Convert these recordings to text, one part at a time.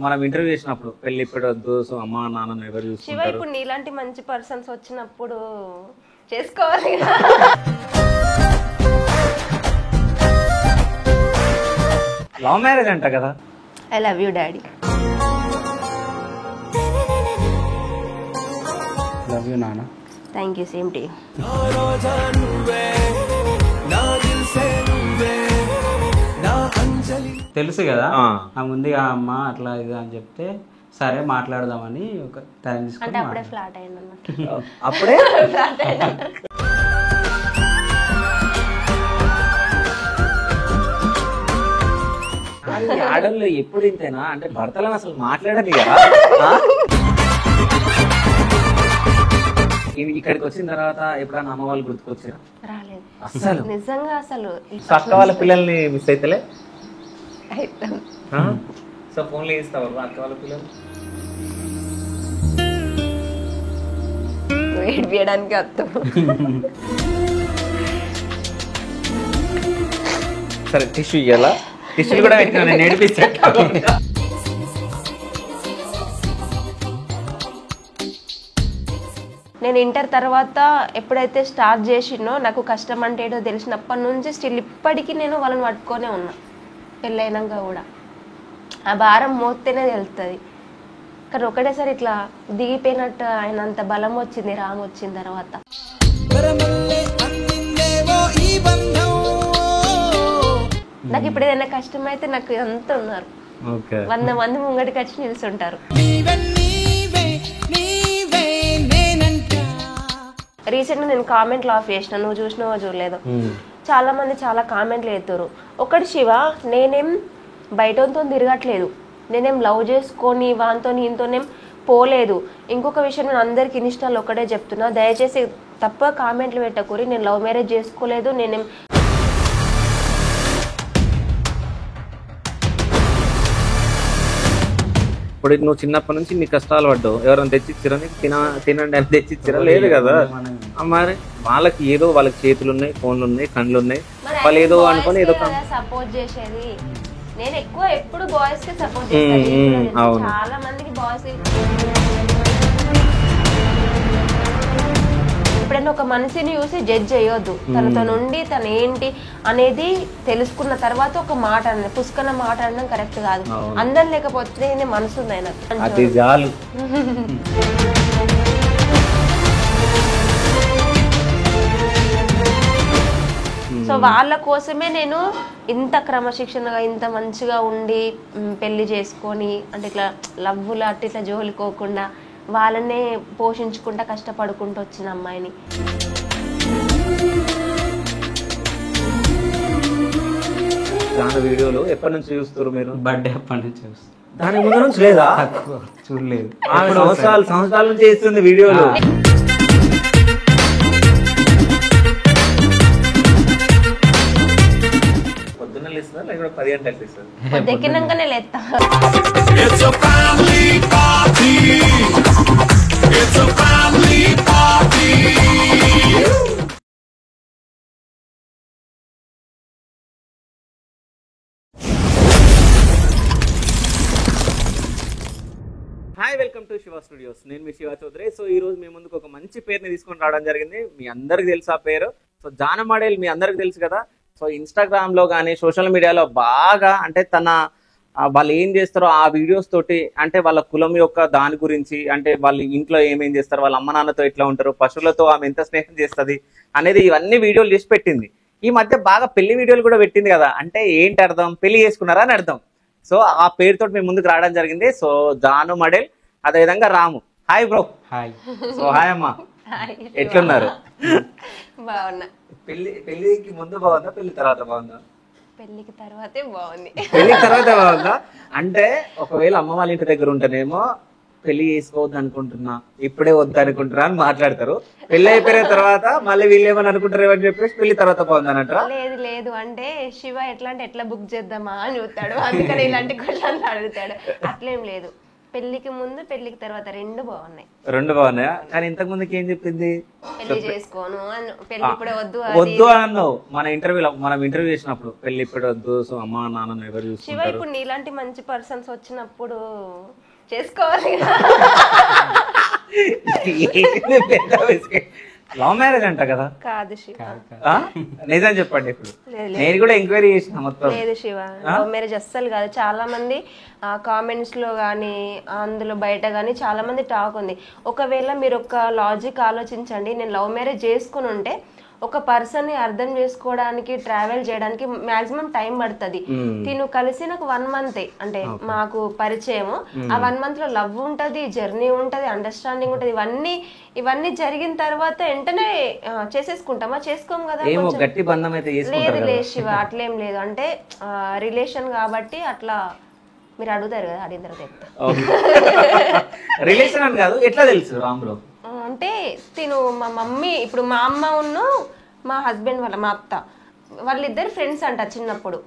మనం ఇంటర్వ్యూ చేసినప్పుడు పెళ్లి ఇప్పుడు వద్దు, సో అమ్మా నాన్న ఎవరు శివ చూసుకుంటారు? ఇప్పుడు నీలాంటి మంచి పర్సన్స్ వచ్చినప్పుడు చేసుకోవాలి. లవ్ మ్యారేజ్ అంట కదా. I love you daddy. Love you నాన్న. Thank you, same to you. తెలుసు కదా ఆ. ఆ ముందుగా అమ్మ అట్లా ఇది అని చెప్తే సరే మాట్లాడదామని ఒక టైం అంటే తీసుకొని అప్పుడే ఫ్లాట్ అయింది అన్నమాట. అప్పుడే ఫ్లాట్ అయింది. ఆడళ్ళు ఎప్పుడు ఇంతేనా అంటే భర్తలను అసలు మాట్లాడని కదా. ఇక్కడికి వచ్చిన తర్వాత ఎప్పుడన్నా అమ్మ వాళ్ళు గుర్తుకొచ్చారా? రాలేదు అస్సలు. నిజంగా అసలు. సో అక్క వాళ్ళ పిల్లల్ని మిస్ అయితేలే. అయితే సో ఫోన్లు చేస్తావు అక్క వాళ్ళ పిల్లలు? వెయిట్ చేయడానికి వస్తాం. సరే టిష్యూ ఇవ్వాలా? టిష్యూలు కూడా పెట్టినా నేను నేర్పించా. నేను ఇంటర్ తర్వాత ఎప్పుడైతే స్టార్ట్ చేసినో నాకు కష్టం అంటే ఏదో తెలిసినప్పటి నుంచి స్టిల్ ఇప్పటికీ నేను వాళ్ళని పట్టుకొనే ఉన్నా. పెళ్ళైనాక కూడా ఆ భారం మోస్తేనే తెలుస్తుంది. కానీ ఒకటేసారి ఇట్లా దిగిపోయినట్టు ఆయనంత బలం వచ్చింది రామ్ వచ్చిన తర్వాత. నాకు ఇప్పుడు ఏదైనా కష్టం అయితే నాకు ఎంత ఉన్నారు, 100 మంది ముంగడికి వచ్చి నిలుచుంటారు. రీసెంట్గా నేను కామెంట్లు ఆఫ్ చేసిన, నువ్వు చూసినావో చూడలేదు. చాలా మంది చాలా కామెంట్లు వేస్తారు. ఒకటి శివ, నేనేం బయటతో తిరగట్లేదు, నేనేం లవ్ చేసుకొని వానితో ఈయనతోనేం పోలేదు. ఇంకొక విషయం నేను అందరికి ఇన్స్టాల్లో ఒకటే చెప్తున్నా, దయచేసి తప్ప కామెంట్లు పెట్టకూరి. నేను లవ్ మ్యారేజ్ చేసుకోలేదు, నేనేం ఇప్పుడు నువ్వు చిన్నప్పటి నుంచి నీ కష్టాలు పడ్డావు, ఎవరైనా తెచ్చిచ్చిరా నీకు? తినండి అని తెచ్చిచ్చిరా? లేదు కదా. మరి వాళ్ళకి ఏదో వాళ్ళకి చేతులు ఉన్నాయి, ఫోన్లు ఉన్నాయి, కళ్ళు ఉన్నాయి, వాళ్ళు ఏదో అనుకుని ఏదో సపోర్ట్ చేసేది. నేను ఎక్కువ ఎప్పుడు బాయ్స్ కి సపోర్ట్ చేస్తాను. చాలా మందికి బాయ్స్ ఎప్పుడైనా ఒక మనిషిని చూసి జడ్జ్ చేయొద్దు. తనతో నుండి తను ఏంటి అనేది తెలుసుకున్న తర్వాత ఒక మాట అనేది, పుష్కన మాట అనడం కరెక్ట్ కాదు. అందం లేకపోతే మనసు ఉంది ఆయన. అది చాలు. సో వాళ్ళ కోసమే నేను ఇంత క్రమశిక్షణగా ఇంత మంచిగా ఉండి పెళ్లి చేసుకొని, అంటే ఇట్లా లవ్వులు అట్లా ఇట్లా జోలికోకుండా వాళ్ళనే పోషించుకుంటా కష్టపడుకుంటూ వచ్చిన అమ్మాయిని. దాని వీడియోలు ఎప్పటి నుంచి చూస్తారు మీరు? బర్త్డే అప్పటి నుంచి చూస్తాను. దాని ముందు నుంచి లేదా? చూడలేదు. సంవత్సరాల నుంచి చేస్తుంది వీడియోలు. పొద్దున్న లేస్తుందా లేకపోతే 10 గంటలకు లేస్తుందా? దక్కినాకనే లేస్తా. Hi, welcome to Shiva studios. నేను మీ శివ చౌదరి. సో ఈ రోజు మీ ముందుకు ఒక మంచి పేరుని తీసుకొని రావడం జరిగింది. మీ అందరికి తెలుసు ఆ పేరు. సో జాన మోడల్ మీ అందరికి తెలుసు కదా. సో ఇన్స్టాగ్రామ్ లో కానీ సోషల్ మీడియాలో బాగా అంటే తన వాళ్ళు ఏం చేస్తారో ఆ వీడియోస్ తోటి, అంటే వాళ్ళ కులం యొక్క దాని గురించి, అంటే వాళ్ళు ఇంట్లో ఏమేం చేస్తారు, వాళ్ళ అమ్మ నాన్నతో ఎట్లా ఉంటారు, పశువులతో ఆమె ఎంత స్నేహం చేస్తుంది అనేది ఇవన్నీ వీడియోలు చేసి పెట్టింది. ఈ మధ్య బాగా పెళ్లి వీడియోలు కూడా పెట్టింది కదా. అంటే ఏంటి అర్థం? పెళ్లి చేసుకున్నారా అని అర్థం. సో ఆ పేరుతో మేము ముందుకు రావడం జరిగింది. సో జాను మోడల్, అదేవిధంగా Ramu. Hi bro. Hi. So hi అమ్మా, ఎట్లున్నారు? బాగున్నా. పెళ్లికి ముందు బాగుందా, పెళ్లి తర్వాత బాగుందా? పెళ్లికి తర్వాతే బాగుంది. పెళ్లికి తర్వాత బాగుందా? అంటే ఒకవేళ అమ్మ వాళ్ళ ఇంటి దగ్గర ఉంటేనేమో పెళ్లి చేసుకోవద్దు అనుకుంటున్నా, ఇప్పుడే వద్దు అనుకుంటున్నా అని మాట్లాడతారు. పెళ్లి అయిపోయిన తర్వాత మళ్ళీ వీళ్ళు ఏమని అనుకుంటారు అని చెప్పేసి పెళ్లి తర్వాత బాగుందనంటారా? లేదు లేదు, అంటే శివ ఎట్లా అంటే ఎట్లా బుక్ చేద్దామా అని చూస్తాడు, అందుకని ఇలాంటి క్వశ్చన్స్ అడుగుతాడు. అట్లేం లేదు, పెళ్లికి ముందు పెళ్లికి తర్వాత రెండు బాగున్నాయి. రెండు బాగున్నాయా? కానీ ఇంతకు ముందుకి ఏం చెప్పింది? పెళ్లి చేసుకోను పెళ్లి ఇప్పుడే వద్దు వద్దు అన్నావు మనం ఇంటర్వ్యూ చేసినప్పుడు, పెళ్లి ఇప్పుడు వద్దు, సో అమ్మా నాన్న ఎవరు శివ. చూసుకుంటారు. ఇప్పుడు నీలాంటి మంచి పర్సన్స్ వచ్చినప్పుడు చేసుకోవాలి. లవ్ మ్యారేజ్ అంట కదా? కాదు శివ, నిజం చెప్పండి. ఇప్పుడు నేను కూడా ఎంక్వైరీ చేసిన మొత్తం. లేదు శివ, లవ్ మ్యారేజ్ అస్సలు కాదు. చాలా మంది కామెంట్స్ లో గానీ అందులో బయట గానీ చాలా మంది టాక్ ఉంది. ఒకవేళ మీరు ఒక లాజిక్ ఆలోచించండి, నేను లవ్ మ్యారేజ్ చేసుకుని ఉంటే ఒక పర్సన్ ని అర్థం చేసుకోవడానికి, ట్రావెల్ చేయడానికి మాక్సిమం టైం పడుతుంది. తిను కలిసి నాకు 1 month అంటే మాకు పరిచయం. ఆ 1 month లో లవ్ ఉంటది, జర్నీ ఉంటది, అండర్స్టాండింగ్ ఉంటది. ఇవన్నీ జరిగిన తర్వాత వెంటనే చేసేసుకుంటామా? చేసుకోం కదా. గట్టి బంధం అయితే లేదు లేదు శివ, అట్లేం లేదు. అంటే రిలేషన్ కాబట్టి అట్లా మీరు అడుగుతారు కదా, అడిగిన తర్వాత చెప్తా. రిలేషన్ అని కాదు, ఎట్లా తెలుసు రాములు అంటే తిను మా మమ్మీ, ఇప్పుడు మా అమ్మ ఉన్ను మా హస్బెండ్ మా అత్త వాళ్ళిద్దరు ఫ్రెండ్స్ అంట చిన్నప్పుడు.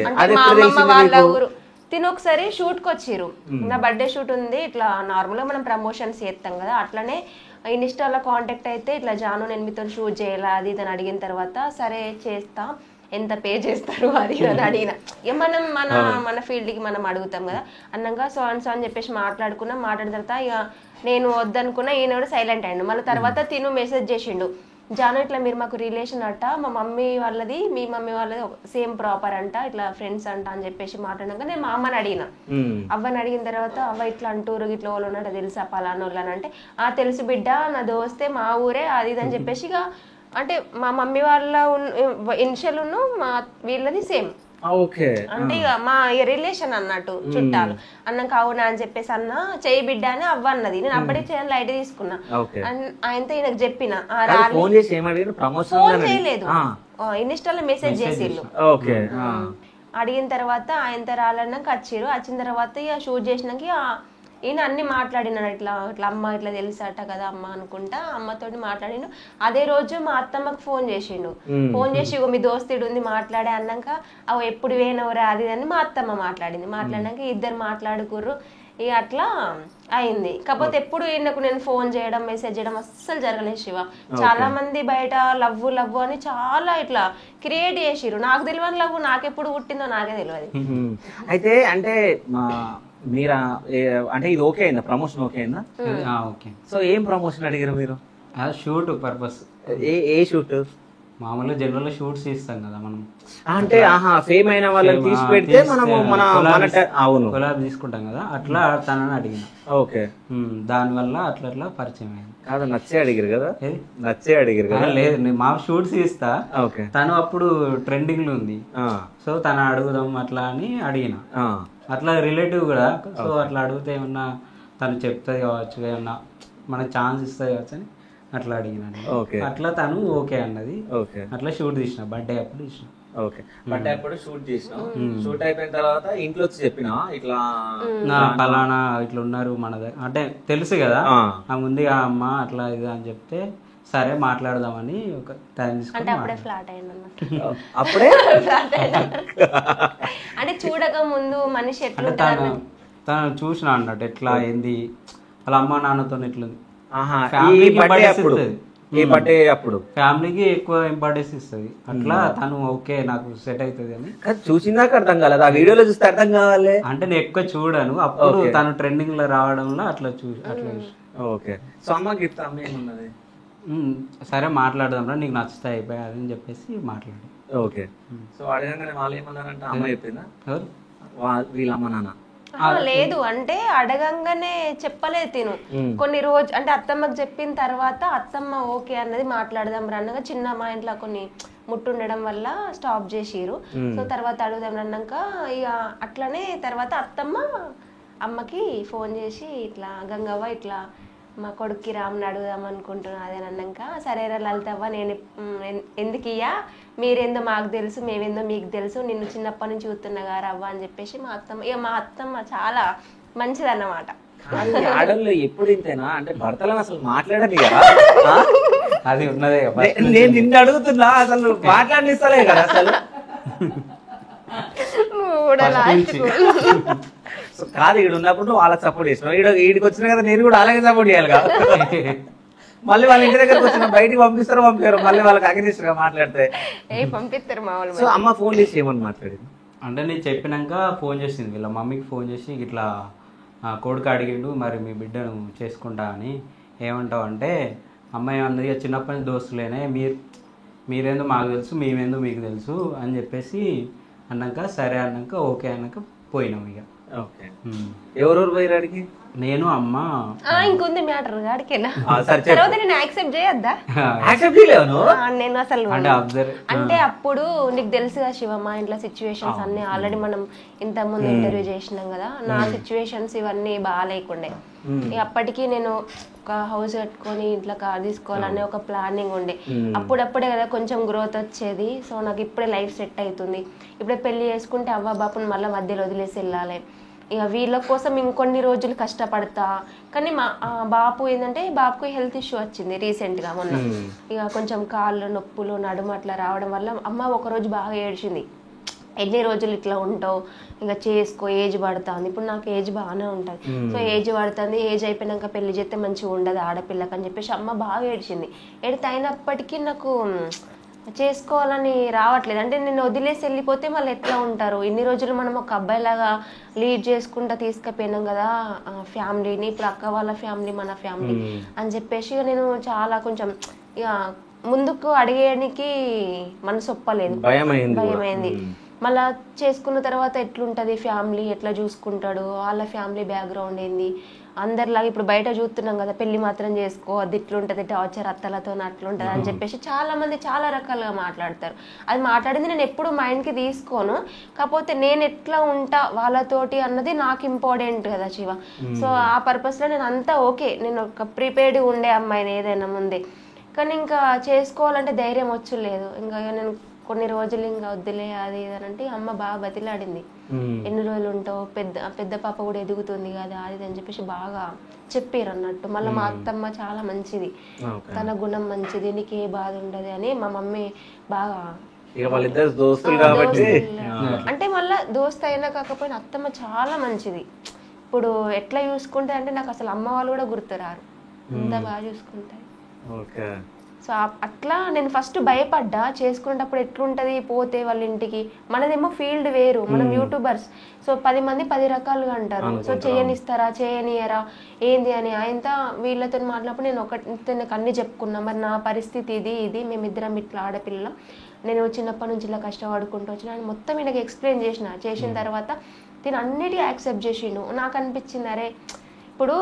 అంటే మా అమ్మమ్మ వాళ్ళ ఊరు. తిను ఒకసారి షూట్ కి వచ్చిర్రు. నా బర్త్డే షూట్ ఉంది, ఇట్లా నార్మల్ గా మనం ప్రమోషన్స్ చేస్తాం కదా, అట్లనే ఇన్స్టాలో కాంటాక్ట్ అయితే ఇట్లా జాను నేను మీతో షూట్ చేయాలా అది ఇది అని అడిగిన తర్వాత సరే చేస్తా, ఎంత పే చేస్తారు అది అని అడిగిన. ఇక మనం మన ఫీల్డ్ కి మనం అడుగుతాం కదా. అన్నాక సో అని చెప్పేసి మాట్లాడుకున్నాం. మాట్లాడిన తర్వాత ఇక నేను వద్దనుకున్నా, ఈయన కూడా సైలెంట్ అయ్యిండు. మళ్ళీ తర్వాత తిను మెసేజ్ చేసిండు, జాను ఇట్లా మీరు మాకు రిలేషన్ అట్ట, మా మమ్మీ వాళ్ళది మీ మమ్మీ వాళ్ళది సేమ్ ప్రాపర్ అంట, ఇట్లా ఫ్రెండ్స్ అంట అని చెప్పేసి మాట్లాడినాక నేను మా అమ్మని అడిగిన. అవ్వని అడిగిన తర్వాత అవ్వ ఇట్లా అంటూరు ఇట్లా వాళ్ళు ఉన్నట్టు తెలుసా పలానా వాళ్ళని అంటే, తెలుసు బిడ్డ, నా దోస్తే మా ఊరే అది ఇది అని చెప్పేసి. ఇక అంటే మా మమ్మీ వాళ్ళ ఇనిషియల్ మా వీళ్ళది సేమ్. అంటే ఇక మా రిలేషన్ అన్నట్టు చుట్టాలు. అన్నాక అవునా అని చెప్పేసి అన్న చెయ్యి బిడ్డ అని అవ్వ అన్నది. నేను అప్పటికి చేయని లైట్ తీసుకున్నా. ఆయనతో ఈయనకు చెప్పిన, ఫోన్ చేయలేదు, ఇన్స్టాలో మెసేజ్ చేసిళ్ళు. అడిగిన తర్వాత ఆయనతో రాలన్నాక వచ్చిర్రు. వచ్చిన తర్వాత ఇక షూట్ చేసినాక ఈయన అన్ని మాట్లాడినాడు, ఇట్లా అమ్మ ఇట్లా తెలుసట కదా అమ్మ అనుకుంటా అమ్మతోటి మాట్లాడిండు. అదే రోజు మా అత్తమ్మకు ఫోన్ చేసిండు. ఫోన్ చేసి మీ దోస్తుడు ఉంది మాట్లాడే అన్నాక అవి ఎప్పుడు వేనవరా అది అని మా అత్తమ్మ మాట్లాడింది. మాట్లాడినాక ఇద్దరు మాట్లాడుకుర్రు. ఇక అట్లా అయింది. కాకపోతే ఎప్పుడు ఈయనకు నేను ఫోన్ చేయడం మెసేజ్ చేయడం అస్సలు జరగలేదు శివ. చాలా మంది బయట లవ్ అని చాలా ఇట్లా క్రియేట్ చేసిర్రు. నాకు తెలియని లవ్ నాకెప్పుడు పుట్టిందో నాకే తెలియదు. అయితే అంటే మీరా అంటే ఇది ఓకే అయిందా? ప్రమోషన్ ఓకే అయిందా? ఓకే. సో ఏం ప్రమోషన్ అడిగారు మీరు? Shoot purpose. ఏ షూట్? మామూలుగా జనరల్ షూట్స్ ఇస్తాం కదా మనం, అంటే ఫేమ్ అయిన వాళ్ళని తీసి పెడితే మనము అవును కొలాబ్ తీసుకుంటాం కదా, అట్లా తనని అడిగిన. ఓకే. దానివల్ల అట్లా పరిచయం అయింది. కాదు నచ్చే అడిగారు కదా? నచ్చే అడిగారు కదా? లేదు, నేను మా షూట్స్ ఇస్తా. తను అప్పుడు ట్రెండింగ్ లో ఉంది, సో తను అడుగుదాం అట్లా అని అడిగిన. అట్లా రిలేటివ్ కూడా, సో అట్లా అడిగితే ఏమన్నా తను చెప్తుంది కావచ్చు, ఏమన్నా మనకు ఛాన్స్ ఇస్తుంది కావచ్చు అని అట్లా అడిగినాను. అట్లా తను ఓకే అన్నది. అట్లా షూట్ తీసిన, బర్త్డే అప్పుడు తీసిన. బర్త్డే అప్పుడు షూట్ చేసిన. షూట్ అయిపోయిన తర్వాత ఇంట్లో వచ్చి చెప్పిన ఇట్లా ఫలానా ఇట్లా ఉన్నారు మన దగ్గర అంటే తెలుసు కదా, ఆ ముందు అమ్మ అట్లా ఇది అని చెప్తే సరే మాట్లాడదామని ఒక టైం తీసుకుని అప్పుడే అంటే చూడక ముందు మనిషి ఎట్లా తను చూసిన అన్నట్టు ఎట్లా ఏంది వాళ్ళ అమ్మ నాన్నతో ఎట్లుంది. ఫ్యామిలీకి ఎక్కువ ఇంపార్టెన్స్ ఇస్తుంది. అట్లా తను ఓకే నాకు సెట్ అవుతుంది అని చూసిందాక అర్థం కాలేదు, ఆ వీడియోలో చూస్తే అర్థం కావాలి. అంటే నేను ఎక్కువ చూడను, అప్పుడు తను ట్రెండింగ్ లో రావడంలో అట్లా అట్లా ఓకే. సో అమ్మకి చెప్తా, అమ్మ ఏమున్నది సరే మాట్లాడదాం నీకు నచ్చుతా అయిపోయాది అని చెప్పేసి మాట్లాడు. ఓకే. సో అడగంగానే వాళ్ళు ఏమన్నారంటే అమ్మ చెప్పిందా వీళ్ళ అమ్మ నాన్న? లేదు అంటే అడగంగానే చెప్పలేదు తిను. కొన్ని రోజు అంటే అత్తమ్మకి చెప్పిన తర్వాత అత్తమ్మ ఓకే అన్నది మాట్లాడదాం రన్నగా. చిన్న మా ఇంట్లో కొన్ని ముట్టుండడం వల్ల స్టాప్ చేసిరు. సో తర్వాత అడుగుదాం అన్నాక ఇక అట్లనే తర్వాత అమ్మకి ఫోన్ చేసి ఇట్లా గంగవ్వ ఇట్లా మా కొడుక్కి రామ్ని అడుగుదాం అనుకుంటున్నా అదే అన్నాక సరేరా లలితవ్వ నేను ఎందుకు ఇయ్యా, మీరేందో మాకు తెలుసు మేమేందో మీకు తెలుసు, నిన్ను చిన్నప్పటి నుంచి చూస్తున్నా గారు అవ్వ అని చెప్పేసి మా అత్తమ్మ చాలా మంచిదన్నమాట. ఆడల్లో ఎప్పుడు ఇంతేనా అంటే భర్తలను అసలు మాట్లాడని కదా, అది ఉన్నదే. నేను నిన్ను అడుగుతున్నా అసలు మాట్లాడిస్తలే కదా అసలు. సో కాదు ఈడు ఉన్నప్పుడు నువ్వు వాళ్ళకి సపోర్ట్ చేసినావు, ఈడికి వచ్చినా కదా నేను కూడా అలాగే సపోర్ట్ చేయాలి కదా. మళ్ళీ వాళ్ళ ఇంటి దగ్గరకు వచ్చిన బయటికి పంపిస్తారు మళ్ళీ వాళ్ళకి అగ్నిస్ట్గా మాట్లాడితే పంపిస్తారు మా వాళ్ళు. సో అమ్మ ఫోన్ చేసి ఏమని మాట్లాడింది అంటే నేను చెప్పినాక ఫోన్ చేసింది వీళ్ళ మమ్మీకి ఫోన్ చేసి ఇట్లా కొడుకు అడిగిండు మరి మీ బిడ్డను చేసుకుంటా అని, ఏమంటావు అంటే అమ్మాయి అన్నది చిన్నప్పటి నుంచి దోస్తులేనే, మీరేందో మాకు తెలుసు మేమేందో మీకు తెలుసు అని చెప్పేసి అన్నాక సరే అన్నాక ఓకే అన్నాక పోయినాం ఇక. ఓకే, ఎవరెవరు పోయారు అడిగి? నేను అమ్మ. ఇంకొంది మ్యాటర్ అడికేనా తర్వాత నేను యాక్సెప్ట్ చేయొద్దా? నేను అసలు అంటే అప్పుడు నీకు తెలుసు కదా శివ, మా ఇంట్లో సిచ్యువేషన్స్ అన్ని ఆల్రెడీ మనం ఇంత ముందు ఇంటర్వ్యూ చేసినాం కదా, నా సిచ్యువేషన్స్ ఇవన్నీ బాగాలేకుండే. అప్పటికి నేను ఒక హౌస్ కట్టుకొని ఇంట్లో కార్ తీసుకోవాలనే ఒక ప్లానింగ్ ఉండే. అప్పుడప్పుడే కదా కొంచెం గ్రోత్ వచ్చేది. సో నాకు ఇప్పుడే లైఫ్ సెట్ అవుతుంది, ఇప్పుడే పెళ్లి చేసుకుంటే అవ్వ బాపుని మళ్ళీ మధ్యలో వదిలేసి వెళ్ళాలి, ఇక వీళ్ళ కోసం ఇంకొన్ని రోజులు కష్టపడతా. కానీ మా బాపు ఏంటంటే బాపుకి హెల్త్ ఇష్యూ వచ్చింది రీసెంట్గా మొన్న. ఇక కొంచెం కాళ్ళు నొప్పులు నడుము అట్లా రావడం వల్ల అమ్మ ఒకరోజు బాగా ఏడ్చింది, ఎన్ని రోజులు ఇట్లా ఉంటావు, ఇంకా చేసుకో, ఏజ్ పడుతుంది. ఇప్పుడు నాకు ఏజ్ బాగానే ఉంటుంది, సో ఏజ్ పడుతుంది, ఏజ్ అయిపోయినాక పెళ్లి చేస్తే మంచిగా ఉండదు ఆడపిల్లకి అని చెప్పేసి అమ్మ బాగా ఏడ్చింది. ఏడితే అయినప్పటికీ నాకు చేసుకోవాలని రావట్లేదు. అంటే నేను వదిలేసి వెళ్ళిపోతే మళ్ళీ ఎట్లా ఉంటారు, ఇన్ని రోజులు మనం ఒక అబ్బాయిలాగా లీడ్ చేసుకుంటా తీసుకుపోయినాం కదా ఫ్యామిలీని, ఇప్పుడు అక్క వాళ్ళ ఫ్యామిలీ మన ఫ్యామిలీ అని చెప్పేసి నేను చాలా కొంచెం ఇక ముందుకు అడిగేయడానికి మనసు ఒప్పలేదు, భయమైంది. మళ్ళా చేసుకున్న తర్వాత ఎట్లుంటది ఫ్యామిలీ, ఎట్లా చూసుకుంటాడు, వాళ్ళ ఫ్యామిలీ బ్యాక్గ్రౌండ్ ఏంది, అందరిలాగా ఇప్పుడు బయట చూస్తున్నాం కదా పెళ్లి మాత్రం చేసుకోవద్దు, ఇట్లుంటది టార్చర్ అత్తలతో అట్లుంటది అని చెప్పేసి చాలా మంది చాలా రకాలుగా మాట్లాడతారు. అది మాట్లాడింది నేను ఎప్పుడు మైండ్కి తీసుకోను, కాకపోతే నేను ఎట్లా ఉంటా వాళ్ళతోటి అన్నది నాకు ఇంపార్టెంట్ కదా శివ. సో ఆ పర్పస్లో నేను అంతా ఓకే, నేను ఒక ప్రిపేర్డ్ ఉండే అమ్మాయిని ఏదైనా ముందే. కానీ ఇంకా చేసుకోవాలంటే ధైర్యం వచ్చలేదు. ఇంకా నేను కొన్ని రోజులు ఇంకా వద్దులే అది ఇది అంటే అమ్మ బాగా బతిలాడింది, ఎన్ని రోజులు ఉంటావు, పెద్ద పాప కూడా ఎదుగుతుంది కదా అది అని చెప్పేసి బాగా చెప్పారు అన్నట్టు. మళ్ళీ మా అత్తమ్మ చాలా మంచిది, తన గుణం మంచిది, నీకు ఏ బాధ ఉండదు అని మా మమ్మీ బాగా అంటే మళ్ళీ దోస్త్ అయినా కాకపోయినా అత్తమ్మ చాలా మంచిది. ఇప్పుడు ఎట్లా చూసుకుంటే అంటే నాకు అసలు అమ్మ వాళ్ళు కూడా గుర్తురారు, అంత బాగా చూసుకుంటాయి. సో అట్లా నేను ఫస్ట్ భయపడ్డా, చేసుకునేటప్పుడు ఎట్లుంటది పోతే వాళ్ళ ఇంటికి, మనదేమో ఫీల్డ్ వేరు, మనం యూట్యూబర్స్, సో 10 మంది 10 రకాలుగా అంటారు. సో చేయనిస్తారా చేయనియరా ఏంది అని ఆయనతో వీళ్ళతో మాట్లాడినప్పుడు నేను నాకు అన్ని చెప్పుకున్నా, మరి నా పరిస్థితి ఇది మేమిద్దరం ఇట్లా ఆడపిల్లలం, నేను చిన్నప్పటి నుంచి ఇలా కష్టపడుకుంటూ వచ్చిన అని మొత్తం ఈయనకి ఎక్స్ప్లెయిన్ చేసిన తర్వాత తిని అన్నిటికీ యాక్సెప్ట్ చేసిండు. నాకు అనిపించింది అరే ఇప్పుడు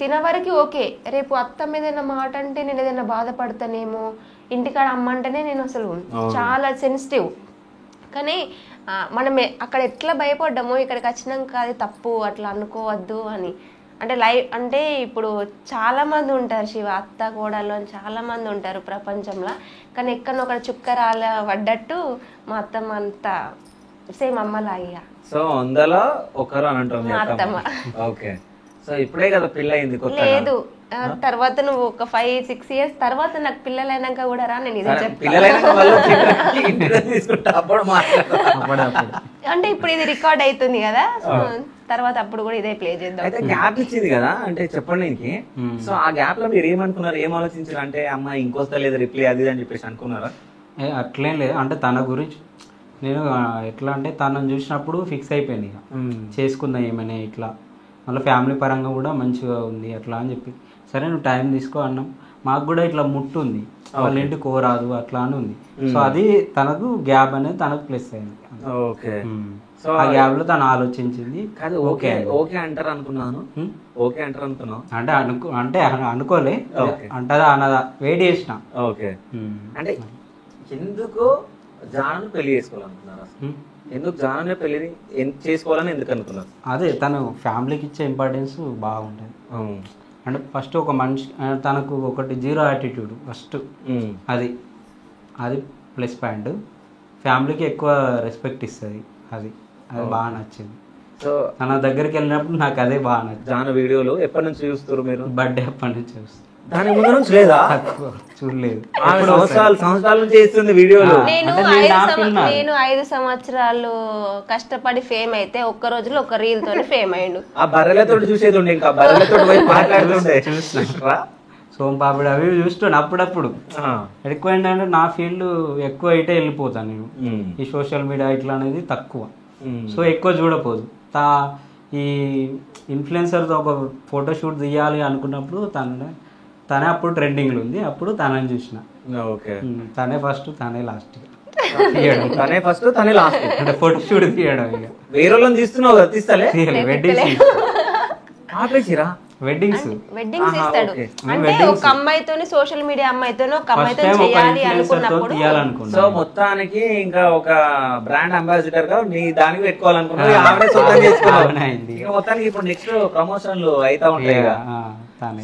తిన వరకు ఓకే, రేపు అత్తమ్మ ఏదైనా మాట అంటే నేను ఏదైనా బాధపడతానేమో, ఇంటికాడ అమ్మ అంటేనే నేను అసలు చాలా సెన్సిటివ్. కానీ మనం అక్కడ ఎట్లా భయపడ్డామో ఇక్కడికి వచ్చినాక అది తప్పు అట్లా అనుకోవద్దు అని. అంటే ఇప్పుడు చాలా మంది ఉంటారు శివ, అత్త కోడలు అని చాలా మంది ఉంటారు ప్రపంచంలో, కానీ ఎక్కడొక్కడ చుక్క పడ్డట్టు మా అత్తమ్మ అంతా సేమ్ అమ్మలాగా. సో అందులో ఒకరు అని అంటారు మా అత్తమ్మ. ఓకే, సో ఇప్పుడే కదా పిల్ల అయింది లేదు, తర్వాత నువ్వు ఒక 5-6 years తర్వాత నాకు పిల్లలైనాక కూడా రా, నేను ఇదే చెప్తాను. అంటే ఇప్పుడు ఇది రికార్డ్ అవుతుంది కదా, తర్వాత అప్పుడు కూడా ఇదే ప్లే చేద్దాం. అయితే గ్యాప్ ఇచ్చింది కదా అంటే చెప్పడానికి, సో ఆ గ్యాప్ లో మీరు ఏమనుకున్నారు, ఏం ఆలోచించారు? అంటే అమ్మ ఇంకొస్తా లేదు రిప్లై అది అని చెప్పేసి అనుకున్నారా? అట్లేం లేదు, అంటే తన గురించి నేను ఎట్లా అంటే తనను చూసినప్పుడు ఫిక్స్ అయిపోయింది ఇక చేసుకుందాం ఏమైనా ఇట్లా, మళ్ళీ ఫ్యామిలీ పరంగా కూడా మంచిగా ఉంది అట్లా అని చెప్పి సరే నువ్వు టైం తీసుకో అన్నాం. మాకు కూడా ఇట్లా ముట్టు ఉంది, వాళ్ళ ఇంటి కోరాదు అట్లా అని ఉంది. సో అది తనకు గ్యాప్ అనేది తనకు ప్లస్ అయింది. ఓకే, సో ఆ గ్యాప్ లో తను ఆలోచించింది. ఓకే ఓకే అంటారు అనుకున్నాను, ఓకే అంటారు అనుకున్నాను అంటే అనుకోలే, అంటదా అన్నదా వెయిట్ చేసిన. ఓకే, అంటే ఎందుకు జాను పెళ్లి చేసుకోవాలనుకున్నారు? ఎందుకు జాను పెళ్లి చేసుకోవాలని ఎందుకు అనుకున్నారు? అదే తను ఫ్యామిలీకి ఇచ్చే ఇంపార్టెన్స్ బాగుంటుంది. అంటే ఫస్ట్ ఒక మనిషి తనకు ఒకటి జీరో యాటిట్యూడ్ ఫస్ట్, అది ప్లస్ పాయింట్. ఫ్యామిలీకి ఎక్కువ రెస్పెక్ట్ ఇస్తుంది, అది బాగా నచ్చింది. సో తన దగ్గరికి వెళ్ళినప్పుడు నాకు అదే బాగా నచ్చింది. జాను వీడియోలు ఎప్పటి నుంచి చూస్తారు మీరు? బర్త్డే అప్పటి నుంచి చూస్తారు. దాని ముందు నుంచి లేదా? తక్కువ చూడలేదు. ఆమె సంవత్సరాల నుంచి చేస్తుంది వీడియోలు. నేను 5 సంవత్సరాలు కష్టపడి ఫేమ్ అయితే ఒక్క రోజులో ఒక రీల్ తోనే ఫేమ్ అయ్యిండు. ఆ బర్రెలతో చూసేది ఉండే, ఇంకా బర్రెలతో పోయి మాట్లాడుతుండే. సోంపాపిడి అవి చూస్తాను అప్పుడప్పుడు. ఎక్కువ ఏంటంటే నా ఫీల్డ్ ఎక్కువ అయితే వెళ్ళిపోతాను నేను. ఈ సోషల్ మీడియా ఇట్లా అనేది తక్కువ, సో ఎక్కువ చూడపోదు. ఈ ఇన్ఫ్లుయెన్సర్తో ఒక ఫోటోషూట్ తీయాలి అనుకున్నప్పుడు తనే అప్పుడు ట్రెండింగ్లో ఉంది, అప్పుడు తనని చూసిన. తనే ఫస్ట్ తనే లాస్ట్, తనే ఫస్ట్ తనే లాస్ట్ అంటే ఫోటోషూట్ తీయడం. ఇక వేరే వాళ్ళని తీస్తున్నావు కదా, తీస్తలే వెడ్డింగ్స్ ఇస్తాడు. అంటే ఒక అమ్మాయితోని సోషల్ మీడియా అమ్మాయితోని ఒక అమ్మాయితో చేయాలి అనుకున్నప్పుడు, సో మొత్తానికి ఇంకా ఒక బ్రాండ్ అంబాసిడర్ గా నీ దానికి పెట్టుకోవాలనుకున్నావు, ఆవిడ సొంతం చేసుకున్నావు. మొత్తానికి ఇప్పుడు నెక్స్ట్ ప్రమోషన్లు అయితా ఉంటాయి కదా,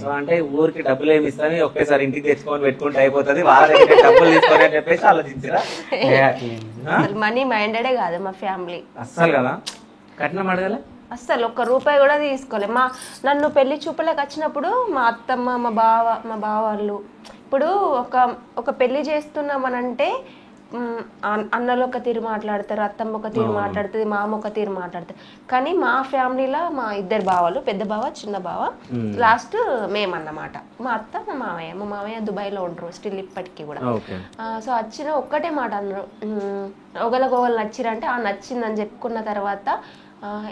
సో అంటే ఊరికి డబ్బులు ఏమి ఇస్తాను ఒకేసారి ఇంటికి తెచ్చుకొని పెట్టుకుంటే అయిపోతుంది, వాళ్ళ దగ్గర డబ్బులు తీసుకొని అని చెప్పేసి ఆలోచించరా? మనీ మైండెడే కాదు మా ఫ్యామిలీ అస్సలు కదా. కట్నం అడగలే అస్సలు, ఒక్క రూపాయి కూడా తీసుకోలే. నన్ను పెళ్లి చూపులకు వచ్చినప్పుడు మా అత్తమ్మ మా బావ వాళ్ళు ఇప్పుడు ఒక పెళ్లి చేస్తున్నామనంటే అన్నలు ఒక తీరు మాట్లాడతారు, అత్తమ్మ ఒక తీరు మాట్లాడుతుంది, మామ ఒక తీరు మాట్లాడతారు. కానీ మా ఫ్యామిలీలో మా 2 బావలు, పెద్ద బావ చిన్న బావ, లాస్ట్ మేమన్నమాట. మా అత్త మా మామయ్య దుబాయ్లో ఉండరు స్టిల్ ఇప్పటికీ కూడా. సో వచ్చిన ఒక్కటే మాట అన్నారు, ఒకళ్ళకొకళ్ళు నచ్చిరంటే ఆ నచ్చిందని చెప్పుకున్న తర్వాత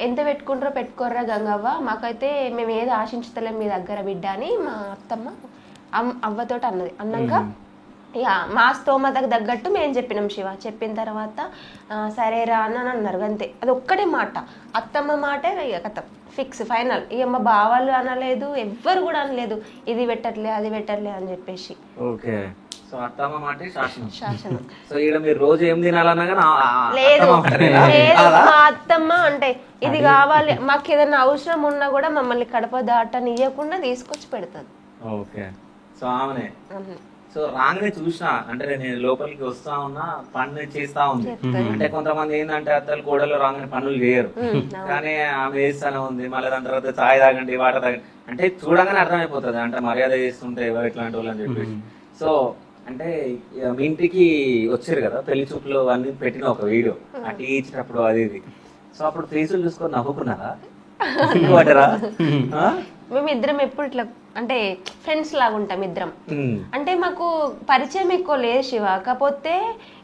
ఎంత పెట్టుకుంటారో పెట్టుకోర్రా గంగవ్వ, మాకైతే మేము ఏది ఆశించుతలేం మీ దగ్గర బిడ్డ అని మా అత్తమ్మ అవ్వతోటి అన్నది. అన్నాక ఇక మా స్తోమతకు తగ్గట్టు మేము చెప్పినాం శివ. చెప్పిన తర్వాత సరేరా అని అన్నారు అంతే. అది ఒక్కటే మాట, అత్తమ్మ మాటే ఇక కథ ఫిక్స్ ఫైనల్. ఇక మా బావాళ్ళు అనలేదు, ఎవ్వరు కూడా అనలేదు ఇది పెట్టట్లే అది పెట్టట్లే అని చెప్పేసి. ఓకే, సో అత్తమ్మ మాట శాసనం. సో ఈడ మీరు రోజు ఏం తినాలన్నా లేదు మా అత్తమ్మ అంటే ఇది కావాలి మాకు ఏదైనా అవసరం ఉన్నా కూడా మమ్మల్ని కడప దాటనియకుండా తీసుకొచ్చి పెడతాది. ఓకే, సో ఆమెనే. సో రాగానే చూసినా అంటే నేను లోపలికి వస్తా ఉన్నా పనులు చేస్తా ఉంది. అంటే కొంతమంది ఏంటంటే అత్తలు కోడలు రాగానే పనులు చేయరు, కానీ ఆమె చేస్తానే ఉంది. మళ్ళీ దాని తర్వాత చాయ్ తాగండి వాటర్ తాగండి అంటే చూడగానే అర్థమైపోతుంది అంటే మర్యాద చేస్తుంటే ఎవరు ఇట్లాంటి వాళ్ళు అని చెప్పేసి. సో అంటే మీ ఇంటికి వచ్చారు కదా పెళ్లి చూపులు అన్ని పెట్టిన ఒక వీడియో ఆ టీ ఇచ్చినప్పుడు అది ఇది. సో అప్పుడు ఫేసులు చూసుకొని నవ్వుకున్నారా? మేమిద్దరం ఎప్పుడు ఇట్లా అంటే ఫ్రెండ్స్ లాగా ఉంటాం ఇద్దరం. అంటే మాకు పరిచయం ఎక్కువ లేదు శివ, కాకపోతే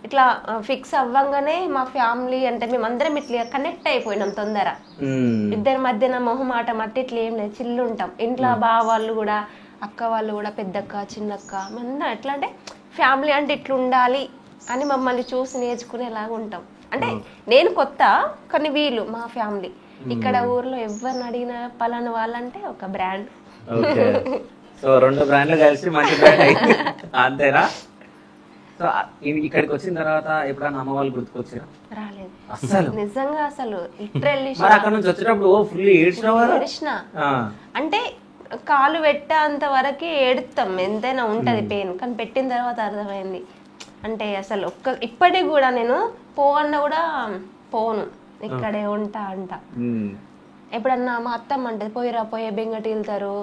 ఇట్లా ఫిక్స్ అవ్వంగానే మా ఫ్యామిలీ అంటే మేమందరం ఇట్లా కనెక్ట్ అయిపోయినాం తొందర. ఇద్దరి మధ్యన మొహమాట మట్టి ఇట్లా ఏం లేదు, చిల్లు ఉంటాం. ఇంట్లో బావ వాళ్ళు కూడా అక్క వాళ్ళు కూడా పెద్దక్క చిన్నక్క మేమందరం ఎట్లా అంటే ఫ్యామిలీ అంటే ఇట్లా ఉండాలి అని మమ్మల్ని చూసి నేర్చుకునేలాగా ఉంటాం. అంటే నేను కొత్త, కానీ వీళ్ళు మా ఫ్యామిలీ ఇక్కడ ఊర్లో ఎవరిని అడిగినా పలానా వాళ్ళంటే ఒక బ్రాండ్. సో 2 బ్రాండ్లు కలిసి మంచి బ్రాండ్ అయింది అంతేనా? సో ఇక్కడికి వచ్చిన తర్వాత ఎప్పుడన్నా అమ్మ వాళ్ళు గుర్తుకొచ్చారా? రాలేదు అసలు, నిజంగా అసలు లిటరల్లీ. అక్కడ నుంచి వచ్చేటప్పుడు ఫుల్ ఏడ్చిన అంటే కాలు పెట్టేంత వరకు ఏడుస్తాం, ఎంతైనా ఉంటది పెయిన్, కానీ పెట్టిన తర్వాత అర్థమైంది. అంటే అసలు ఇప్పటికి కూడా నేను పోవన్నా కూడా పోను, ఇక్కడే ఉంటా అంట. ఎప్పుడన్నా మా అత్తమ్మ అంటే పోయే బెంగటి వెళ్తారు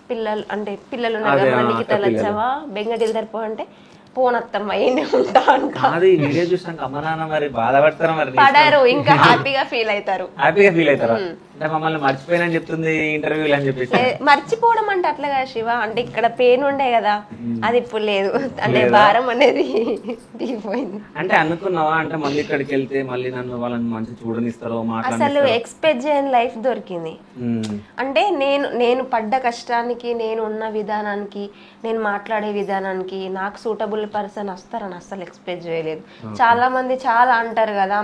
పిల్లలు, అంటే పిల్లలు బండికి తలొచ్చావా బెంగటి వెళ్తారు పో అంటే పోనత్తమ్మ ఏంటి ఉంటా అంట. పడారు ఇంకా హ్యాపీగా ఫీల్ అవుతారు. అంటే మమ్మల్ని మర్చిపోయినని చెప్తుంది ఇంటర్వ్యూలు అని చెప్పేసి. మర్చిపోవడం అంటే అట్లా కదా శివ, అంటే ఇక్కడ పెయిన్ ఉండే కదా అది ఇప్పుడు లేదు, అంటే భారం అనేది దిగిపోయింది. అంటే అనుకున్నావా అంటే మళ్ళీ ఇక్కడికి వెళ్తే మళ్ళీ నన్ను వాళ్ళని మంచి చూడనిస్తారో? అసలు ఎక్స్పెక్ట్ చేయని లైఫ్ దొరికింది. అంటే నేను పడ్డ కష్టానికి, నేను ఉన్న విధానానికి, నేను మాట్లాడే విధానానికి నాకు సూటబుల్ పర్సన్ వస్తారని అసలు ఎక్స్పెక్ట్ చేయలేదు. చాలా మంది చాలా అంటారు కదా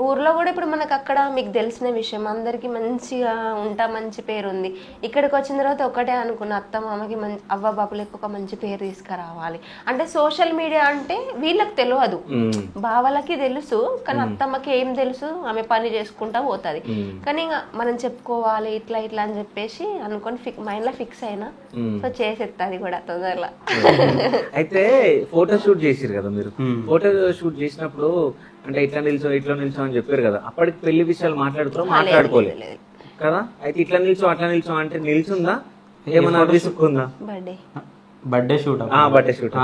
ఊర్లో కూడా. ఇప్పుడు మనకు అక్కడ మీకు తెలిసిన విషయం, అందరికి మంచిగా ఉంటా మంచి పేరు ఉంది. ఇక్కడికి వచ్చిన తర్వాత ఒకటే అనుకున్న, అత్త మామకి మంచి అవ్వ బాపులకు ఒక మంచి పేరు తీసుకురావాలి. అంటే సోషల్ మీడియా అంటే వీళ్ళకి తెలియదు, బావలకి తెలుసు, కానీ అత్తమ్మకి ఏం తెలుసు, ఆమె పని చేసుకుంటా పోతుంది. కానీ ఇంకా మనం చెప్పుకోవాలి ఇట్లా ఇట్లా అని చెప్పేసి అనుకొని మైండ్ లో ఫిక్స్ అయినా, సో చేసేది కూడా తొందరలో. అయితే ఫోటో షూట్ చేసిరు కదా మీరు, ఫోటో షూట్ చేసినప్పుడు అంటే ఇట్లా నిల్చో అని చెప్పారు కదా, అప్పటికి పెళ్లి విషయాలు మాట్లాడుకోలేదు కదా. అయితే ఇట్లా నిల్చో అట్లా నిల్చో అంటే నిల్చుందా, ఏమన్నా విసుక్కుందా? బర్త్డే షూట్ బర్త్డే షూట్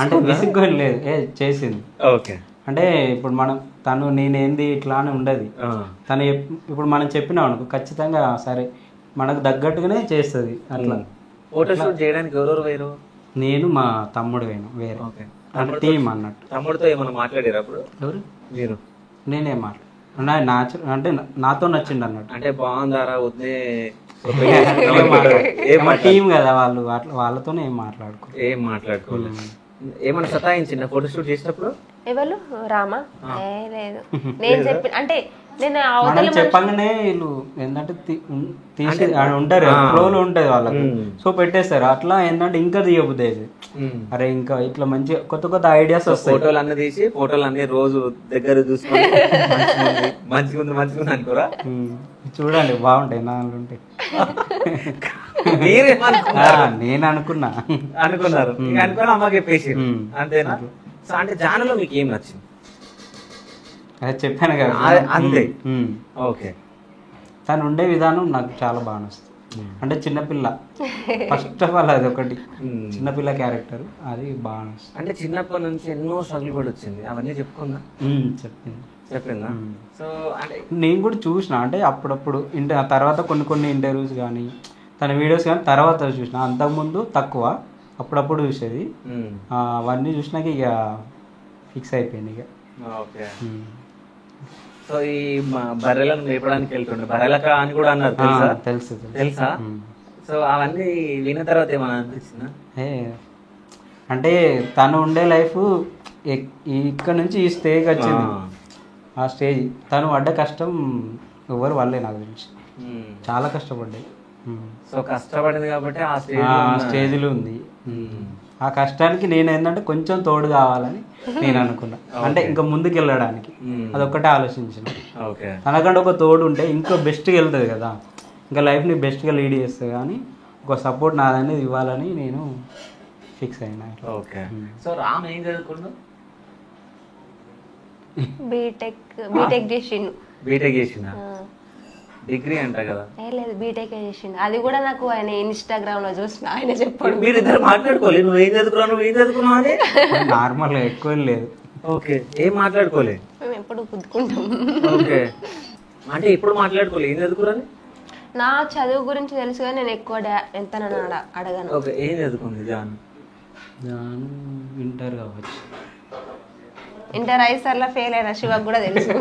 అంటే విసుగ్గా లేదు చేసింది. ఓకే. అంటే ఇప్పుడు మనం తను నేనేంది ఇట్లా అని ఉండదు. తను ఇప్పుడు మనం చెప్పినాం అనుకో ఖచ్చితంగా సరే మనకు తగ్గట్టుగానే చేస్తుంది అట్లా. ఫోటో షూట్ చేయడానికి ఎవరెవరు వేరు? నేను మా తమ్ముడు వేను వేరే అంటే టీమ్ అన్నట్టు. తమ్ముడితో ఏమన్నా మాట్లాడారు అప్పుడు? ఎవరు? మీరు. నేనేం మాట్లాడు అంటే నాతో నచ్చిండు అన్నట్టు. అంటే బాగుందారా వద్దే టీం కదా వాళ్ళు, వాళ్ళతోనే ఏం మాట్లాడుకోలేదు. ఏమన్నా సతాయించిందా ఫోటో షూట్ చేసినప్పుడు? ఎవరు? రామా? లేదు, నేను చెప్పి అంటే నేను మనం చెప్పగానే వీళ్ళు ఏంటంటే తీసి ఉంటారు ఫ్లోలో ఉంటది వాళ్ళకి, సో పెట్టేస్తారు అట్లా. ఏంటంటే ఇంకా తీయబుద్ది అరే ఇంకా ఇట్లా మంచి కొత్త కొత్త ఐడియాస్ వస్తాయి. ఫోటోలు అన్నీ తీసి ఫోటోలు అన్ని రోజు దగ్గర చూసుకొని మంచిగా అనుకోరా? చూడండి బాగుంటాయి నాలుగు ఉంటాయి. నేను అనుకున్నారు అమ్మకి చెప్పేసి అంతేనా? అంటే జానులో మీకు ఏం నచ్చింది? చెప్పాను కదా అంతే. ఓకే. తను ఉండే విధానం నాకు చాలా బాగా నచ్చుతుంది. అంటే చిన్నపిల్ల ఫస్ట్ ఆఫ్ ఆల్ అది ఒకటి, చిన్నపిల్ల క్యారెక్టర్ అది బాగా నచ్చుతుంది. అంటే చిన్నప్పటి నుంచి ఎన్నో స్ట్రగుల్ కూడా వచ్చింది, అవన్నీ చెప్పుకుందా? చెప్పిందా? సో అంటే నేను కూడా చూసిన, అంటే అప్పుడప్పుడు తర్వాత కొన్ని ఇంటర్వ్యూస్ కానీ తన వీడియోస్ కానీ తర్వాత చూసిన. అంతకుముందు తక్కువ, అప్పుడప్పుడు చూసేది. అవన్నీ చూసినాక ఇక ఫిక్స్ అయిపోయింది ఇక. ఓకే. సో ఈ బర్రెలను మేపడానికి వెళ్తుండే బర్రెలక అని కూడా అన్నారు, తెలుసా? సో అవన్నీ విన్న తర్వాత ఏమన్నా అనిపించిందా? అంటే తను ఉండే లైఫ్ ఇక్కడ నుంచి ఈ స్టేజ్ వచ్చింది. ఆ స్టేజ్ తను పడ్డ కష్టం ఎవరు వాళ్ళే నాకు తెలిసి చాలా కష్టపడ్డాయి. సో కష్టపడింది కాబట్టి ఆ స్టేజ్లో ఉంది. ఆ కష్టానికి నేను ఏంటంటే కొంచెం తోడు కావాలని నేను అనుకున్నా. అంటే ఇంకా ముందుకు వెళ్ళడానికి అదొక్కటే ఆలోచించిన. తనకంటే ఒక తోడు ఉంటే ఇంకా బెస్ట్గా వెళ్తుంది కదా, ఇంకా లైఫ్ని బెస్ట్గా లీడ్ చేస్తుంది. కానీ ఒక సపోర్ట్ నాదనేది ఇవ్వాలని నేను ఫిక్స్ అయినా. ఓకే. సో రామ్ ఏం చదువుకున్నాడు? బీటెక్ చేసిన డిగ్రీ అంట కదా? లేదు, బీటెక్ చేసిండు. అది కూడా నాకు ఆయన ఇన్స్టాగ్రామ్ లో చూసిన, ఆయన చెప్పాడు. మీరు ఇద్దరు మాట్లాడుకోలేదు, నువ్వు ఏం చదువుకున్నావు అని? నార్మల్ ఎక్కువ లేదు. ఓకే. ఏం మాట్లాడుకోలేదు? మేము ఎప్పుడు కుదుకుంటాం. ఓకే. అంటే ఎప్పుడు మాట్లాడుకోలేదు ఏం చదువుకున్నాను? నా చదువు గురించి తెలుసు కానీ నేను ఎక్కువ ఎంత అడగను. ఓకే. ఏం చదువుకుంది జాను? ఇంటర్ కావచ్చు. ఇంటర్ 5 సార్లు ఫెయిల్ అయినా, శివకు కూడా తెలుసు.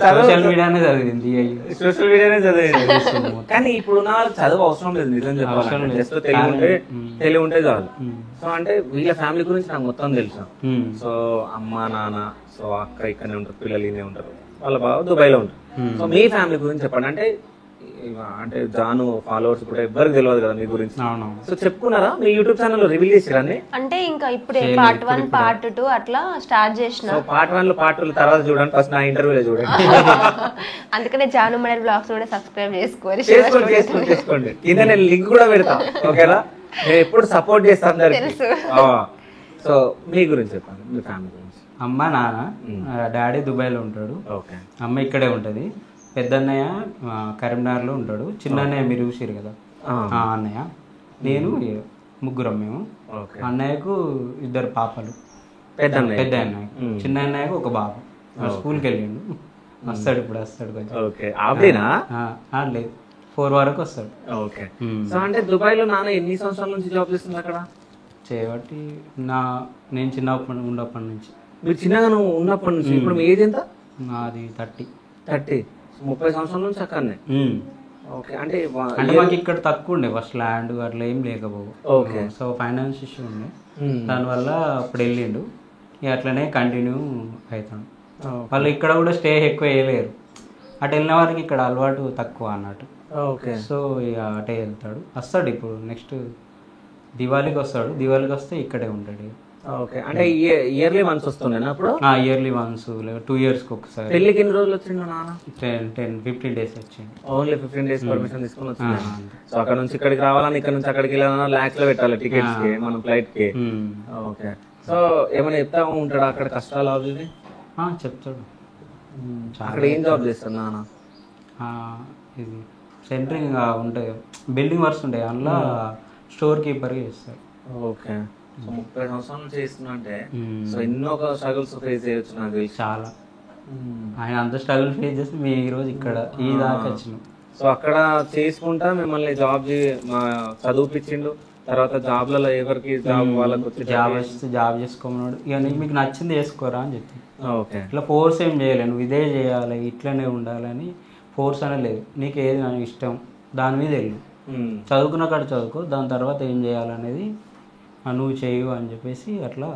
సోషల్ మీడియానే చదివింది. కానీ ఇప్పుడు నా చదువు అవసరం లేదు నిజం చెప్పాలి. జస్ట్ తెలివి ఉంటే చాలు. సో అంటే వీళ్ళ ఫ్యామిలీ గురించి నాకు మొత్తం తెలుసు. సో అమ్మ నాన్న, సో అక్క ఇక్కడనే ఉంటారు, పిల్లలు ఇనే ఉంటారు, వాళ్ళ బావ దుబాయ్ లో ఉంటారు. సో మీ ఫ్యామిలీ గురించి చెప్పండి. అంటే జాను ఫాలోవర్స్ కూడా ఎవ్వరికి తెలియదు కదా మీ గురించి. సో చెప్పుకున్నారా మీ యూట్యూబ్ ఛానల్ లో రివీల్ చేసిరా? అంటే ఇంకా ఇప్పుడే పార్ట్ 1 పార్ట్ 2 అట్లా స్టార్ట్ చేసిన. పార్ట్ 1 లో పార్ట్ 2 తర్వాత చూడండి, ఫస్ట్ నా ఇంటర్వ్యూలో చూడండి. అందుకనే జాను మోడల్ బ్లాగ్స్ కూడా సబ్స్క్రైబ్ చేసుకోండి. కింద నేను లింక్ కూడా పెడతా. ఓకేనా? నేను ఎప్పుడు సపోర్ట్ చేస్తాను అందరికి. సో మీ గురించి చెప్పండి, మీ ఫ్యామిలీ గురించి. అమ్మ నాన్న, డాడీ దుబాయ్ లో ఉంటాడు, అమ్మ ఇక్కడే ఉంటది. పెద్దన్నయ్య కరీంనగర్లో ఉంటాడు, చిన్న అన్నయ్య మీరు చూసారు కదా అన్నయ్య, నేను ముగ్గురం మేము. అన్నయ్యకు 2 పాపలు, పెద్ద అన్నయ్య, చిన్న అన్నయ్యకు ఒక బాబు స్కూల్కి వెళ్ళిండు, వస్తాడు ఇప్పుడు కొంచెం. లేదు 4 వరకు వస్తాడు. ఓకే. సో అంటే దుబాయ్ లో నాన్న ఎన్ని సంవత్సరాల నుంచి జాబ్ చేస్తుంది అక్కడ? చేయబట్టి నేను చిన్నప్పటి ఉన్నప్పటి నుంచి. మీరు చిన్నగా ఉన్నప్పటి నుంచి ఇప్పుడు మీ ఏజ్ ఎంత? నాది 30. 30 సంవత్సరాల నుంచి అక్కడనే. ఓకే. అంటే మాకు ఇక్కడ తక్కువ ఉండే ఫస్ట్ ల్యాండ్ అట్లా ఏం లేకపోవు. ఓకే. సో ఫైనాన్స్ ఇష్యూ ఉండే, దానివల్ల అప్పుడు వెళ్ళిండు. ఇక అట్లనే కంటిన్యూ అవుతాడు. వాళ్ళు ఇక్కడ కూడా స్టే ఎక్కువ వేయలేరు, అటు వెళ్ళిన వారికి ఇక్కడ అలవాటు తక్కువ అన్నట్టు. ఓకే. సో ఇక అటే వెళ్తాడు, వస్తాడు ఇప్పుడు నెక్స్ట్ దివాళీకి వస్తాడు. దివాళీకి వస్తే ఇక్కడే ఉంటాడు. ఓకే. అంటే ఇయర్లీ వన్స్ వస్తుండేనా అప్పుడు? ఇయర్లీ వన్స్, 2 years ఒకసారి. పెళ్ళికి ఎన్ని రోజులు వచ్చిండు నాన్న? 15 days వచ్చింది. ఓన్లీ 15 days పర్మిషన్ తీసుకుని వచ్చింది. సో అక్కడ నుంచి ఇక్కడికి రావాలని, ఇక్కడ నుంచి అక్కడికి వెళ్ళాలన్నా లాక్స్ లో పెట్టాలి టికెట్స్ కి, మనం ఫ్లైట్ కి. ఓకే. సో ఏమైనా చెప్తా ఉంటాడు అక్కడ కష్టాలు అవి? చెప్తాడు. అక్కడ ఏం జాబ్ చేస్తాడు నాన్న? ఇది సెంటరింగ్ ఉంటాయి, బిల్డింగ్ వర్క్స్ ఉంటాయి, అందులో స్టోర్ కీపర్గా చేస్తారు. ఓకే. సో 30 సంవత్సరాల నుంచి చేస్తున్నా అంటే సో ఎన్నో స్ట్రగుల్స్ ఫేస్ చేయొచ్చు నాకు తెలిసి. చాలా ఆయన అంత స్ట్రగుల్ ఫేస్ చేస్తే మేము ఈరోజు ఇక్కడ ఈ దాకా వచ్చినాం. సో అక్కడ చేసుకుంటా మిమ్మల్ని చదివిపించిండు, తర్వాత జాబ్లలో ఎవరికి జాబ్ వాళ్ళకి వచ్చి జాబ్ చేసుకోమన్నాడు. ఇక మీకు నచ్చింది చేసుకోరా అని చెప్పి. ఓకే. ఇట్లా ఫోర్స్ ఏం చేయలేదు, నువ్వు ఇదే చేయాలి ఇట్లనే ఉండాలని ఫోర్స్ అనే లేదు. నీకు ఏది నాకు ఇష్టం దాని మీద వెళ్ళు, చదువుకున్న కాడ చదువుకో, దాని తర్వాత ఏం చేయాలనేది నువ్వు చేయు అని చెప్పేసి అట్లా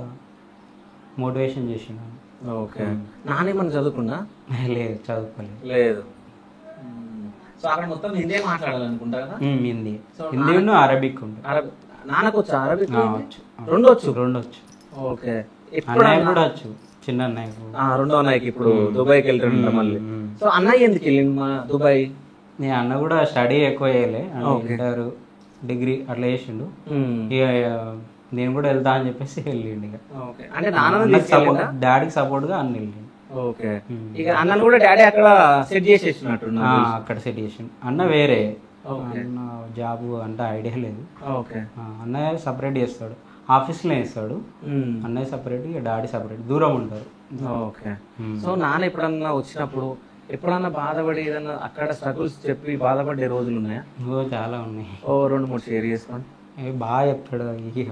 మోటివేషన్ చేసినాను. ఓకే. నానేమన్నా చదువుకున్నా? లేదు, చదువుకోలేదు. లేదు. సో అక్కడ మొత్తం హిందీ మాట్లాడాలనుకుంటా కదా? హిందీ, హిందీ అరబిక్ ఉంటుంది. నాన్నకు వచ్చా అరబిక్? వచ్చు. రెండు వచ్చు. ఓకే. అన్నయ్య కూడా వచ్చు, చిన్న అన్నయ్యకు. రెండో అన్నయ్యకి ఇప్పుడు దుబాయ్కి వెళ్తుంటా మళ్ళీ. సో అన్నయ్య ఎందుకు వెళ్ళింది మా దుబాయ్? నీ అన్న కూడా స్టడీ ఎక్కువ చేయలే, ఇంటర్ డిగ్రీ అట్లా చేసిండు. ఇక నేను కూడా వెళ్తా అని చెప్పేసి వెళ్ళిండు. ఇక అంటే డాడీకి సపోర్ట్ గా అన్న వెళ్ళిండు. ఓకే. ఇక అన్నను కూడా డాడీ అక్కడ సెట్ చేసేసినట్టు? అక్కడ సెట్ చేసిండు. అన్న వేరే, అన్న జాబ్ అంటే ఐడియా లేదు. ఓకే. అన్నయ్య సపరేట్ చేస్తాడు, ఆఫీస్లో వేస్తాడు. అన్నయ్య సపరేట్, ఇక డాడీ సపరేట్, దూరం ఉంటారు. ఓకే. సో నాన్న ఎప్పుడన్నా వచ్చినప్పుడు ఎప్పుడన్నా బాధపడి ఏదన్నా అక్కడ స్ట్రగుల్స్ చెప్పి బాధపడే రోజులు ఉన్నాయా? చాలా ఉన్నాయి. 2-3 షేర్ చేసుకోండి. బాగా చెప్తాడు. ఇక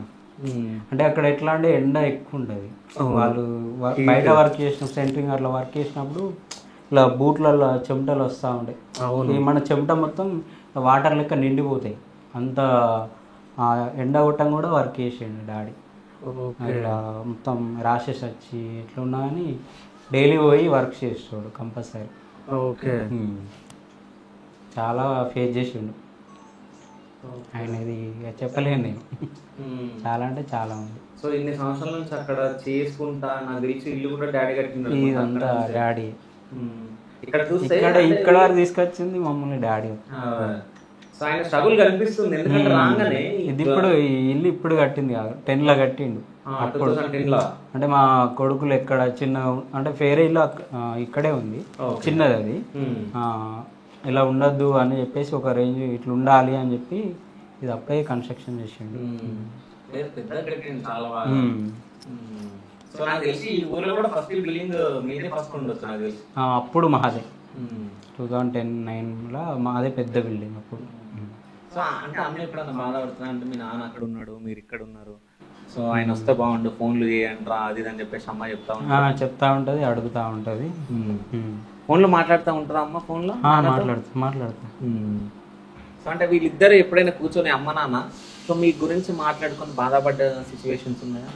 అంటే అక్కడ ఎట్లా అంటే ఎండ ఎక్కువ ఉంటుంది. వాళ్ళు బయట వర్క్ చేసిన సెంటరింగ్ అట్లా వర్క్ చేసినప్పుడు ఇలా బూట్లలో చెమటలు వస్తూ ఉంటాయి. మన చెమట మొత్తం వాటర్ లెక్క నిండిపోతాయి. అంత ఎండ కొట్టం కూడా వర్క్ చేసేయండి డాడీ. ఇలా మొత్తం ర్యాషెస్ వచ్చి ఎట్లా ఉన్నా కానీ డైలీ పోయి వర్క్ చేస్తాడు కంపల్సరీ. ఓకే. చాలా ఫేస్ చేసిండు ఆయన, ఇది చెప్పలేను నేను. చాలా అంటే చాలా ఉంది. సో ఇన్ని సంవత్సరాల నుంచి అక్కడ చేసుకుంటా నాకు తెలిసి ఇల్లు కూడా డాడీ కట్టింది. ఇదంతా డాడీ. ఇక్కడ ఇక్కడ తీసుకొచ్చింది మమ్మల్ని డాడీ. స్ట్రగుల్ కనిపిస్తుంది ఎందుకంటే రాగానే ఇది ఇప్పుడు ఈ ఇల్లు ఇప్పుడు కట్టింది కాదు, 10లో కట్టిండు అప్పుడు. అంటే మా కొడుకులు ఎక్కడ చిన్న అంటే వేరే ఇల్లు ఇక్కడే ఉంది, చిన్నది అది. ఇలా ఉండద్దు అని చెప్పేసి ఒక రేంజ్ ఇట్లా ఉండాలి అని చెప్పి ఇది అప్పుడే కన్స్ట్రక్షన్ చేసిండు. అప్పుడు మాదే 2010-9లో మాదే పెద్ద బిల్డింగ్ అప్పుడు. సో అంటే అన్న ఎప్పుడన్నా బాధపడుతున్నా అంటే మీ నాన్న అక్కడ ఉన్నాడు మీరు ఇక్కడ ఉన్నారు, సో ఆయన వస్తే బాగుండు ఫోన్లు చేయండి రా అది అని చెప్పేసి అమ్మ చెప్తా ఉంటుంది, అడుగుతా ఉంటుంది. ఫోన్లో మాట్లాడుతూ ఉంటారా అమ్మ? ఫోన్లో మాట్లాడుతా. సో అంటే వీళ్ళిద్దరు ఎప్పుడైనా కూర్చొని అమ్మ నాన్న సో మీ గురించి మాట్లాడుకొని బాధపడ్డ సిచ్యువేషన్స్ ఉన్నాయా?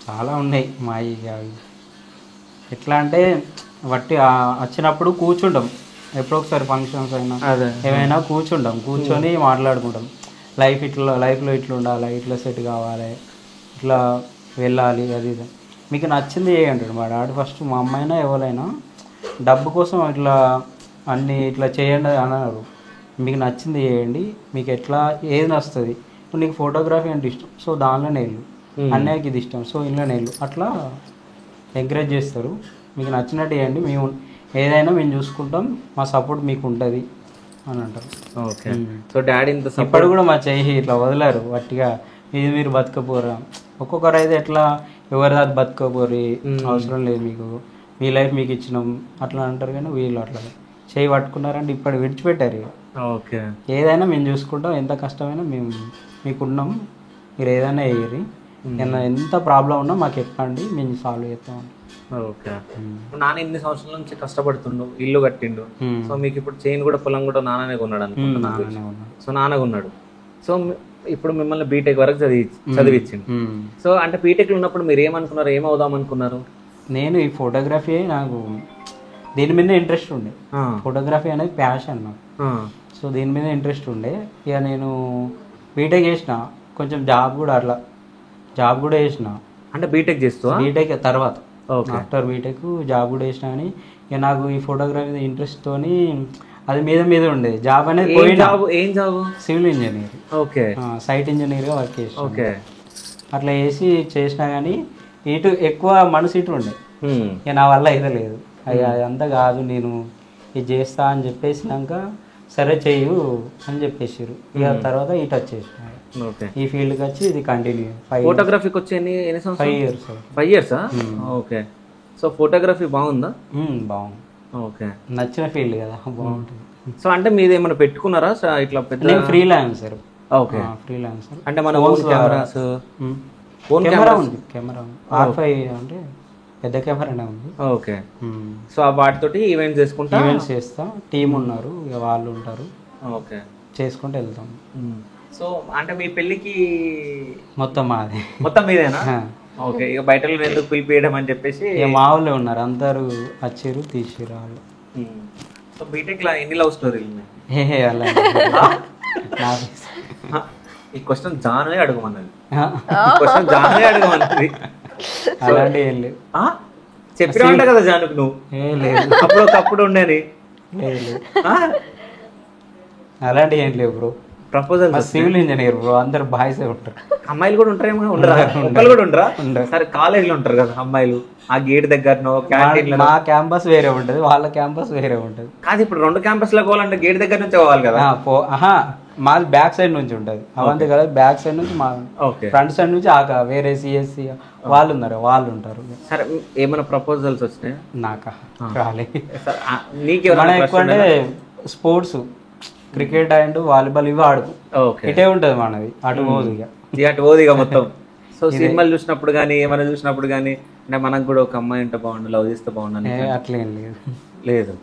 చాలా ఉన్నాయి మా అవి. ఎట్లా అంటే బట్టి వచ్చినప్పుడు కూర్చుంటాం, ఎప్పుడో ఒకసారి ఫంక్షన్స్ అయినా ఏమైనా కూర్చొని మాట్లాడుకుంటాం. లైఫ్లో ఇట్లా ఉండాలి, ఇట్లా సెట్ కావాలి, ఇట్లా వెళ్ళాలి, అది ఇది మీకు నచ్చింది చేయంటాడు మా డాడీ. ఫస్ట్ మా అమ్మాయినా ఎవరైనా డబ్బు కోసం ఇట్లా అన్నీ ఇట్లా చేయండి అన్నారు. మీకు నచ్చింది చేయండి, మీకు ఎట్లా ఏది నచ్చుతుంది. ఇప్పుడు నీకు ఫోటోగ్రఫీ అంటే ఇష్టం, సో దానిలోనే వెళ్ళు. అన్నయ్యకి ఇది ఇష్టం, సో ఇంట్లోనే వెళ్ళు. అట్లా ఎంకరేజ్ చేస్తారు. మీకు నచ్చినట్టు చేయండి, మేము ఏదైనా మేము చూసుకుంటాం, మా సపోర్ట్ మీకు ఉంటుంది అని అంటారు. ఓకే. సో డాడీ ఇప్పుడు కూడా మా చెయ్యి ఇట్లా వదిలారు వట్టిగా, ఇది మీరు బతకపోరా. ఒక్కొక్కరు అయితే ఎట్లా ఎవరి దాకా బతకపోరి, అవసరం లేదు మీకు, మీ లైఫ్ మీకు ఇచ్చినాం అట్లా అంటారు. కానీ వీళ్ళు అట్లా చేయి పట్టుకున్నారంటే ఇప్పుడు విడిచిపెట్టారు. ఓకే. ఏదైనా మేము చూసుకుంటాం, ఎంత కష్టమైనా మేము మీకున్నాం, మీరు ఏదైనా వేయరి, ఎంత ప్రాబ్లం ఉన్నా మాకు చెప్పండి, మేము సాల్వ్ చేస్తాం. ఓకే. నాన్న ఇన్ని సంవత్సరాల నుంచి కష్టపడుతుండు, ఇల్లు కట్టిండు, సో మీకు ఇప్పుడు చైన్ కూడా పొలం కూడా నాన్ననే కొన్నాడు అనుకుంటున్నాను. సో నాన్న కొన్నాడు. సో ఇప్పుడు మిమ్మల్ని బీటెక్ వరకు చదివించిండు. సో అంటే బీటెక్లో ఉన్నప్పుడు మీరు ఏమనుకున్నారు, ఏమవుదాం అనుకున్నారు? నేను ఈ ఫోటోగ్రఫీ నాకు దీని మీద ఇంట్రెస్ట్ ఉండే, ఫోటోగ్రఫీ అనేది ప్యాషన్ నాకు. సో దీని మీద ఇంట్రెస్ట్ ఉండే. ఇక నేను బీటెక్ చేసిన, కొంచెం జాబ్ కూడా చేసిన. అంటే బీటెక్ చేస్తూ బీటెక్ తర్వాత ఆఫ్టర్ బీటెక్ జాబ్ కూడా చేసిన. కానీ ఇక నాకు ఈ ఫోటోగ్రఫీ ఇంట్రెస్ట్తోని అది మీద ఉండేది. జాబ్ అనేది ఏం job? Civil engineer. Okay. Site ఇంజనీర్గా వర్క్ చేసిన. ఓకే. అట్లా చేసినా కానీ ఇటు ఎక్కువ మనసు ఇటు ఉండే. ఇక నా వల్ల అయితే లేదు, అదంతా కాదు, నేను ఇది చేస్తా అని చెప్పేసినాక సరే చెయ్యు అని చెప్పేసారు. ఇక తర్వాత ఇటు వచ్చేసిన ఓకే. ఈ ఫీల్డ్కి వచ్చి ఇది కంటిన్యూ. ఫోటోగ్రఫీకి వచ్చి ఎన్ని సంవత్సరాలు? 5 years. 5 years? Okay. So photography బాగుందా? బాగుంది. ఓకే. నచ్చిన ఫీల్డ్ కదా, బాగుంటుంది. సో అంటే మీది ఏమైనా పెట్టుకున్నారా ఇట్లా పెద్ద? నేను ఫ్రీలాన్సర్. ఓకే. ఫ్రీలాన్సర్ అంటే మన ఓన్ కెమెరాస్? ఓన్ కెమెరా ఉంది. కెమెరా R5 అంటే పెద్ద కెమెరానే ఉంది. ఓకే. సో వాటితోటి ఈవెంట్స్ చేసుకుంటా? ఈవెంట్స్ చేస్తాం. టీమ్ ఉన్నారు, ఇక వాళ్ళు ఉంటారు. ఓకే. చేసుకుంటూ వెళ్తాం. సో అంటే మీ పెళ్ళికి మొత్తం మాదే. మొత్తం మీదేనా? ఓకే. ఇక బయట ఎందుకు పిలిపియడం అని చెప్పేసి ఇక మా వాళ్ళే ఉన్నారు, అందరూ వచ్చారు తీసిరు వాళ్ళు. సో బీటెక్ లా ఎన్ని లవ్ స్టోరీలు ఉన్నాయి? అలా ఈ క్వశ్చన్ జానే అడగమన్నది. క్వశ్చన్ జానే అడగమన్నది. అలాంటి ఏం లేవు. చెప్పినా ఉంటా కదా జానుకు నువ్వు. లేదు, అప్పుడు ఒకప్పుడు ఉండేది. లేదు, అలాంటి ఏం లేవు bro. Proposal civil engineer bro, అందరు బాయ్స్ ఉంటారు. అమ్మాయిలు కూడా ఉంటారేమో? ఉండరా? ఒక్కళ్ళు కూడా ఉండరా? సరే కాలేజీలో ఉంటారు కదా అమ్మాయిలు, ఆ గేట్ దగ్గరనో క్యాంటీన్. మా క్యాంపస్ వేరే ఉంటది, వాళ్ళ క్యాంపస్ వేరే ఉంటది. కాదు, ఇప్పుడు 2 క్యాంపస్ లో పోవాలంటే గేట్ దగ్గర నుంచి పోవాలి కదా. మాది బ్యాక్ సైడ్ నుంచి ఉంటది. అవంతే కదా, బ్యాక్ సైడ్ నుంచి మా ఫ్రంట్ సైడ్ నుంచి వేరే సిఎస్సి వాళ్ళు ఉన్నారు, వాళ్ళు ఉంటారు. సరే, ఏమైనా ప్రపోజల్స్ వచ్చినాయి? నాకా రాలే. నీకేమైనా ఎక్కువ అంటే స్పోర్ట్స్, క్రికెట్ అండ్ వాలీబాల్ ఇవి ఆడుకు. ఇటే ఉంటది మనది, అటు పోదు ఇక. అటు పోదు ఇక మొత్తం. సో సినిమాలు చూసినప్పుడు కానీ ఏమైనా చూసినప్పుడు కానీ అంటే మనకు కూడా ఒక అమ్మాయి అంటే బాగుండు, లవ్ చేస్తే బాగుండు? అట్లేం లేదు. లేదు,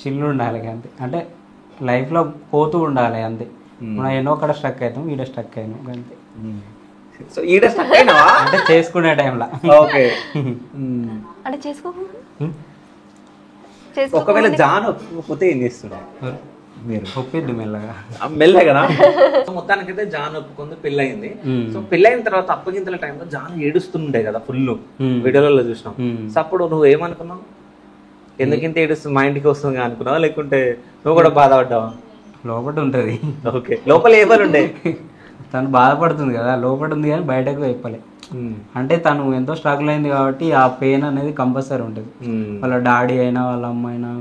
చిల్లు ఉండాలి అంతే. అంటే లైఫ్లో పోతూ ఉండాలి అంతే. మనం ఎన్నో కడ స్ట్రక్ అవుతాం, ఈడ స్ట్రక్ అయినాం అంతే. సో ఈడ స్ట్రక్ అయినావా? అంటే చేసుకునే టైంలో. ఓకే. అంటే చేసుకో. ఒకవేళ జాన్ ఒప్పుకోకపోతే ఏం చేస్తున్నారు మీరు? ఒప్పిద్దు మెల్లగా. మెల్లగా మొత్తానికైతే జాన్ ఒప్పుకుంది, పెళ్ళయింది. సో పెళ్ళైన తర్వాత అప్పగింతల టైంలో జాన్ ఏడుస్తుండే కదా ఫుల్, వీడియోలలో చూసినాం. సో అప్పుడు నువ్వు ఏమనుకున్నావు? ఎందుకింత ఏడుస్తుంది, మా ఇంటికి వస్తుంది అనుకున్నావా, లేకుంటే నువ్వు కూడా బాధపడ్డావా? లోపల ఉంటుంది. ఓకే. లోపల ఏమని ఉండే? తను బాధపడుతుంది కదా, లోపల ఉంది కానీ బయటకు చెప్పలే. అంటే తను ఎంతో స్ట్రగుల్ అయింది కాబట్టి ఆ పెయిన్ అనేది కంపల్సరీ ఉంటుంది. వాళ్ళ డాడీ అయినా వాళ్ళ అమ్మ అయినా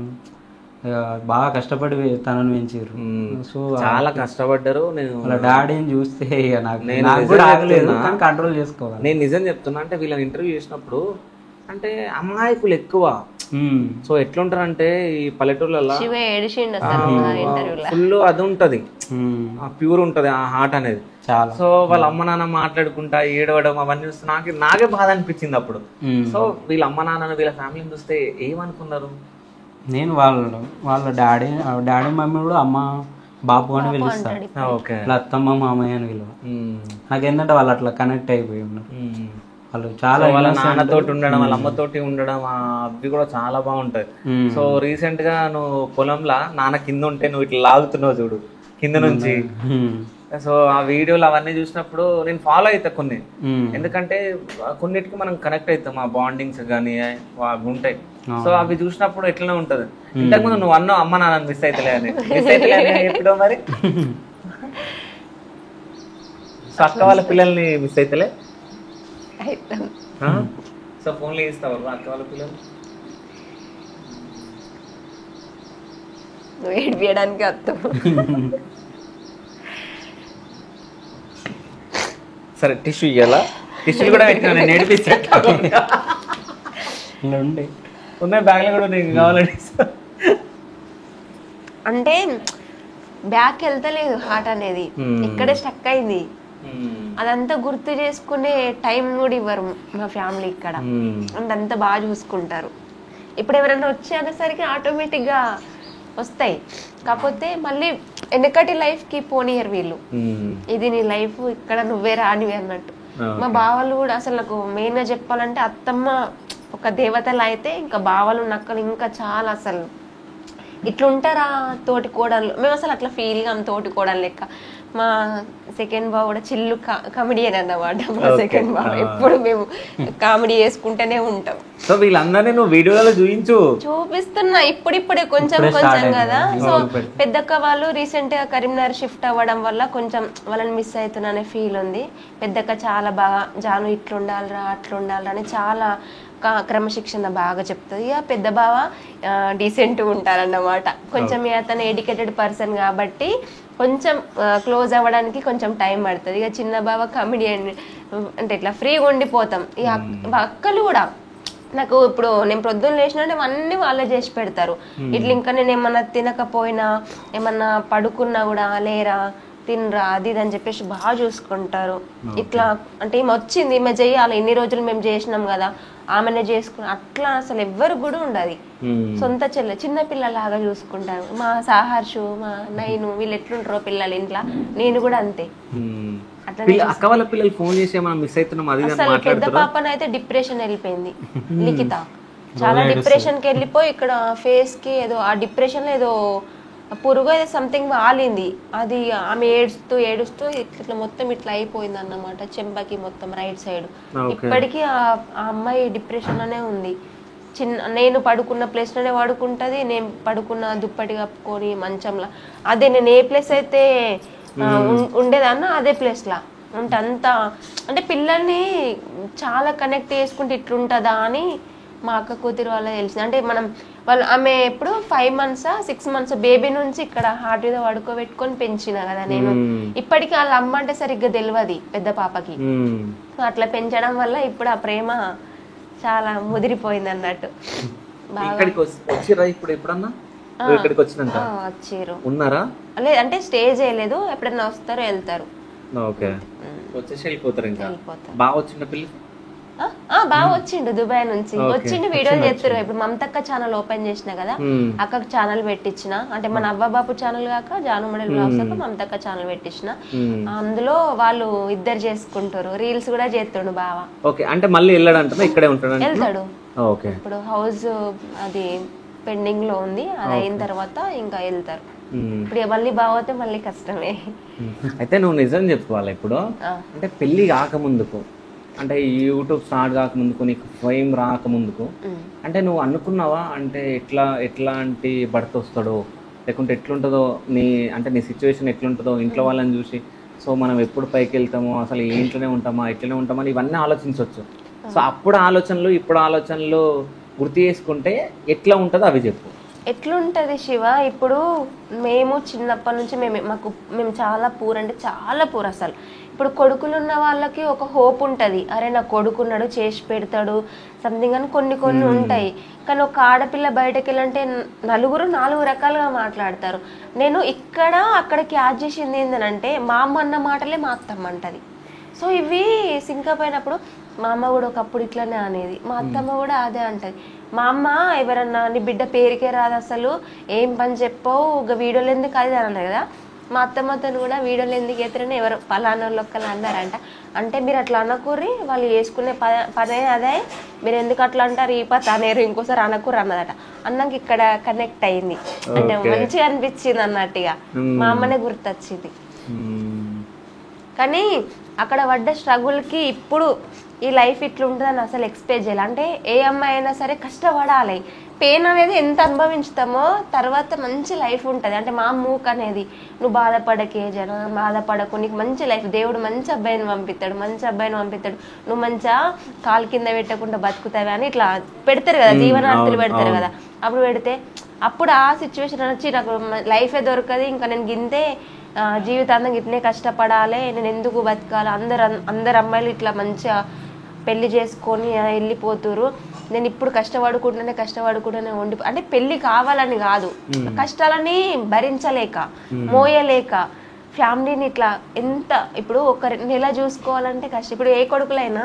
బాగా కష్టపడి తనను పెంచారు. సో చాలా కష్టపడ్డారు. వాళ్ళ డాడీని చూస్తే నాకు కూడా ఆగలేదు, కానీ కంట్రోల్ చేసుకోవాలి. నేను నిజం చెప్తున్నా, అంటే వీళ్ళని ఇంటర్వ్యూ చేసినప్పుడు అంటే అమాయకులు ఎక్కువ. సో ఎట్లుంటారంటే ఈ పల్లెటూర్లలో ఫుల్ అది ఉంటది, ప్యూర్ ఉంటది ఆ హార్ట్ అనేది చాలా. సో వాళ్ళ అమ్మ నాన్న మాట్లాడుకుంటా ఏడవడం అవన్నీ చూస్తే నాకే బాధ అనిపించింది అప్పుడు. సో వీళ్ళ అమ్మ నాన్న వీళ్ళ ఫ్యామిలీని చూస్తే ఏమనుకున్నారు? నేను వాళ్ళ డాడీ మమ్మీ కూడా అమ్మ బాపు అని పిలుస్తాను, అత్తమ్మ మామయ్య అని పిలువ. నాకేంటంటే వాళ్ళు అట్లా కనెక్ట్ అయిపోయి ఉన్నారు. వాళ్ళు చాలా వాళ్ళ నాన్నతోటి ఉండడం, వాళ్ళ అమ్మతోటి ఉండడం అవి కూడా చాలా బాగుంటాయి. సో రీసెంట్ గా నువ్వు పొలంలో నాన్న కింద ఉంటే నువ్వు ఇట్లా లాగుతున్నావు చూడు కింద నుంచి. సో ఆ వీడియోలు అవన్నీ చూసినప్పుడు నేను ఫాలో అవుతా కొన్ని, ఎందుకంటే కొన్నిటికి మనం కనెక్ట్ అవుతాం, ఆ బాండింగ్స్ కానీ అవి ఉంటాయి. సో అవి చూసినప్పుడు ఎట్లనే ఉంటది. ఇంతకుముందు నువ్వు అన్నావు అమ్మ నాన్న మిస్ అవుతలే అని. మిస్ అవుతలే అని ఎప్పుడో మరి? సో అక్క వాళ్ళ పిల్లల్ని మిస్ అవుతలే? సో ఫోన్లో ఇస్తావు అక్క వాళ్ళ పిల్లలు? నువ్వు ఏడిపియడానికి అర్థం. సరే టిష్యూ ఇవ్వాలా? టిష్యూలు కూడా పెట్టినా, నేను ఏడిపించా. ఉన్నాయి బ్యాగ్లో కూడా, నీకు కావాలండి. అంటే బ్యాక్ వెళ్తలేదు హార్ట్ అనేది, ఇక్కడే స్టక్ అయింది. అదంతా గుర్తు చేసుకునే టైం కూడా ఇవ్వరు మా ఫ్యామిలీ ఇక్కడ. అంతా బాగా చూసుకుంటారు. ఇప్పుడు ఎవరైనా వచ్చి అనేసరికి ఆటోమేటిక్గా వస్తాయి, కాకపోతే మళ్ళీ వెనకటి లైఫ్కి పోనీయరు వీళ్ళు. ఇది నీ లైఫ్, ఇక్కడ నువ్వే రానివి అన్నట్టు. మా బావలు కూడా అసలు నాకు మెయిన్గా చెప్పాలంటే అత్తమ్మ ఒక దేవతలు అయితే, ఇంకా బావలు నక్కలు ఇంకా చాలా అసలు ఇట్లుంటారా తోటి కోడలు. మేము అసలు అట్లా ఫీల్ గా తోటి కోడలు లెక్క. మా సెకండ్ బావ కూడా చిల్లు కామెడియన్ అన్నమాట. మా సెకండ్ బావ ఎప్పుడు మేము కామెడీ చేసుకుంటూనే ఉంటాం. సో వీళ్ళందరినీ నువ్వు వీడియోలలో చూపిస్తున్నా ఇప్పుడిప్పుడే కొంచెం కొంచెం కదా. సో పెద్దక్క వాళ్ళు రీసెంట్ గా కరీంనగర్ షిఫ్ట్ అవ్వడం వల్ల కొంచెం వాళ్ళని మిస్ అవుతున్నా అనే ఫీల్ ఉంది. పెద్దక్క చాలా బాగా జాను ఇట్లుండాలిరా అట్లుండాలిరా అని చాలా క్రమశిక్షణ బాగా చెప్తుంది. ఇక పెద్ద బావ డీసెంట్గా ఉంటారన్నమాట. కొంచెం అతను ఎడ్యుకేటెడ్ పర్సన్ కాబట్టి కొంచెం క్లోజ్ అవ్వడానికి కొంచెం టైం పడుతుంది. ఇక చిన్న బావ కమెడియన్ అంటే ఇట్లా ఫ్రీగా ఉండిపోతాం. ఇక అక్కలు కూడా నాకు ఇప్పుడు నేను ప్రొద్దున లేచినట్టు అన్నీ వాళ్ళే చేసి పెడతారు. ఇట్లా ఇంకా నేను ఏమన్నా తినకపోయినా ఏమన్నా పడుకున్నా కూడా లేరా తినరా అది ఇది అని చెప్పేసి బాగా చూసుకుంటారు. ఇట్లా అంటే ఈమె వచ్చింది ఈమె చెయ్యాలి, ఇన్ని రోజులు మేము చేసినాం కదా ఆమెనే చేసుకుని అట్లా అసలు ఎవ్వరు కూడా ఉండదు. సొంత చెల్లె చిన్న పిల్లలాగా చూసుకుంటారు. మా సాహర్షు మా నైను వీళ్ళు ఎట్లుంటారో పిల్లలు ఇంట్లో, నేను కూడా అంతే. అక్క వాళ్ళ పిల్లలు ఫోన్ చేసి ఏమైనా మిస్ అవుతున్నాం అది అసలు పెద్ద పాపనైతే డిప్రెషన్ వెళ్ళిపోయింది లిఖిత. చాలా డిప్రెషన్ కి వెళ్ళిపోయి ఇక్కడ ఫేస్ కి ఏదో ఆ డిప్రెషన్ లో ఏదో పురుగు ఏదో సంథింగ్ వాలింది. అది ఆమె ఏడుస్తూ ఏడుస్తూ ఇట్లా మొత్తం ఇట్లా అయిపోయింది అన్నమాట, చెంపకి మొత్తం రైట్ సైడ్. ఇప్పటికీ ఆ అమ్మాయి డిప్రెషన్ లోనే ఉంది. నేను పడుకున్న ప్లేస్ లోనే పడుకుంటది, నేను పడుకున్న దుప్పటి కప్పుకొని మంచంలో అదే నేను ఏ ప్లేస్ అయితే ఉండేదాన్న అదే ప్లేస్ లా ఉంటే అంత అంటే పిల్లల్ని చాలా కనెక్ట్ చేసుకుంటే ఇట్లుంటుందా అని మా అక్క కూతురు వాళ్ళ తెలిసింది. అంటే వాళ్ళు ఆమె ఎప్పుడు 5 months 6 months బేబీ నుంచి ఇక్కడ హార్ట్ మీద పడుకోబెట్టుకొని పెంచిన కదా నేను. ఇప్పటికీ వాళ్ళ అమ్మ అంటే సరిగ్గా తెలియదు పెద్ద పాపకి. అట్లా పెంచడం వల్ల ఇప్పుడు ఆ ప్రేమ చాలా ముదిరిపోయింది అన్నట్టు. వచ్చారు ఉన్నారా లేదు అంటే స్టేజ్ చేయలేదు, ఎప్పుడైనా వస్తారో వెళ్తారు. బాగా వచ్చిండు దుబాయ్ నుంచి వచ్చిండు, వీడియోలు చేస్తారు. ఇప్పుడు మమతక్క ఛానల్ ఓపెన్ చేసిన కదా, అక్కకు ఛానల్ పెట్టించిన. అంటే మన అవ్వబాబు ఛానల్ కాక జాను మోడల్ బ్లాగ్స్ కాక మమతక్క ఛానల్ పెట్టించిన. అందులో వాళ్ళు ఇద్దరు చేసుకుంటారు, రీల్స్ కూడా చేస్తాడు బావ. అంటే మళ్ళీ ఇక్కడే వెళ్తాడు. ఇప్పుడు హౌస్ అది పెండింగ్ లో ఉంది, అది అయిన తర్వాత ఇంకా వెళ్తారు. ఇప్పుడు మళ్ళీ బావతే మళ్ళీ కష్టమే. అయితే నువ్వు నిజం చెప్పుకోవాలి ఇప్పుడు, అంటే పెళ్లి కాకముందుకు అంటే యూట్యూబ్ స్టార్ట్ కాకముందుకు నీకు ఫేమ్ రాకముందుకు అంటే నువ్వు అనుకున్నావా అంటే ఎట్లాంటి భర్త వస్తాడో లేకుంటే ఎట్లుంటుందో నీ సిచ్యువేషన్ ఎట్లుంటుందో ఇంట్లో వాళ్ళని చూసి, సో మనం ఎప్పుడు పైకి వెళ్తామో అసలు ఇంట్లోనే ఉంటామా ఇట్లనే ఉంటామా ఇవన్నీ ఆలోచించవచ్చు. సో అప్పుడు ఆలోచనలు ఇప్పుడు ఆలోచనలు గుర్తు చేసుకుంటే ఎట్లా ఉంటుందో అవి చెప్పు. ఎట్లుంటది శివ, ఇప్పుడు మేము చిన్నప్పటి నుంచి మేము చాలా పూర్ అంటే చాలా పూర్ అసలు. ఇప్పుడు కొడుకులు ఉన్న వాళ్ళకి ఒక హోప్ ఉంటుంది, అరే నా కొడుకున్నాడు చేసి పెడతాడు సంథింగ్ అని కొన్ని ఉంటాయి. కానీ ఒక ఆడపిల్ల బయటకు వెళ్ళంటే నలుగురు 4 రకాలుగా మాట్లాడతారు. నేను అక్కడ క్యాచ్ చేసింది ఏంటంటే మా అమ్మ అన్న మాటలే మా అత్తమ్మ అంటది. సో ఇవి సింకప్ అయినప్పుడు మా అమ్మ కూడా ఒకప్పుడు ఇట్లనే అనేది, మా అత్తమ్మ కూడా అదే అంటది. మా అమ్మ ఎవరన్నా నీ బిడ్డ పేరుకే రాదు అసలు ఏం పని చెప్పవు ఒక వీడియోలు ఎందుకు అది అన్నారు కదా, మా అత్తమ్మతో కూడా వీడియోలు ఎందుకు ఎత్తురని ఎవరు పలానా ఒక్కళ్ళు అన్నారంట. అంటే మీరు అట్లా అనకూరి వాళ్ళు చేసుకునే పనే అదే, మీరు ఎందుకు అట్లా అంటారు ఈ పని అనేరు ఇంకోసారి అనకూరు అన్నదట. అన్నాక ఇక్కడ కనెక్ట్ అయింది, అంటే మంచిగా అనిపించింది అన్నట్టుగా మా అమ్మనే గుర్తొచ్చింది. కానీ అక్కడ పడ్డ స్ట్రగుల్కి ఇప్పుడు ఈ లైఫ్ ఇట్లా ఉంటుందని అసలు ఎక్స్పెక్ట్ చేయాలి. అంటే ఏ అమ్మాయి అయినా సరే కష్టపడాలి, పెయిన్ అనేది ఎంత అనుభవించుతామో తర్వాత మంచి లైఫ్ ఉంటుంది. అంటే మా మూక్ అనేది నువ్వు బాధపడకే బాధపడకు, నీకు మంచి లైఫ్ దేవుడు మంచి అబ్బాయిని పంపిస్తాడు నువ్వు మంచిగా కాలు కింద పెట్టకుండా బతుకుతావి అని ఇట్లా పెడతారు కదా, జీవనార్థులు పెడతారు కదా. అప్పుడు పెడితే అప్పుడు ఆ సిచ్యువేషన్ వచ్చి నాకు లైఫే దొరకదు, ఇంకా నేను గింతే జీవితాంతం ఇట్నే కష్టపడాలి, నేను ఎందుకు బతకాలి, అందరు అమ్మాయిలు ఇట్లా మంచిగా పెళ్లి చేసుకొని వెళ్ళిపోతురు, నేను ఇప్పుడు కష్టపడుకుంటూనే ఉండి అంటే పెళ్లి కావాలని కాదు, కష్టాలని భరించలేక మోయలేక ఫ్యామిలీని ఇట్లా ఎంత ఇప్పుడు ఒక నెల చూసుకోవాలంటే కష్టం. ఇప్పుడు ఏ కొడుకులైనా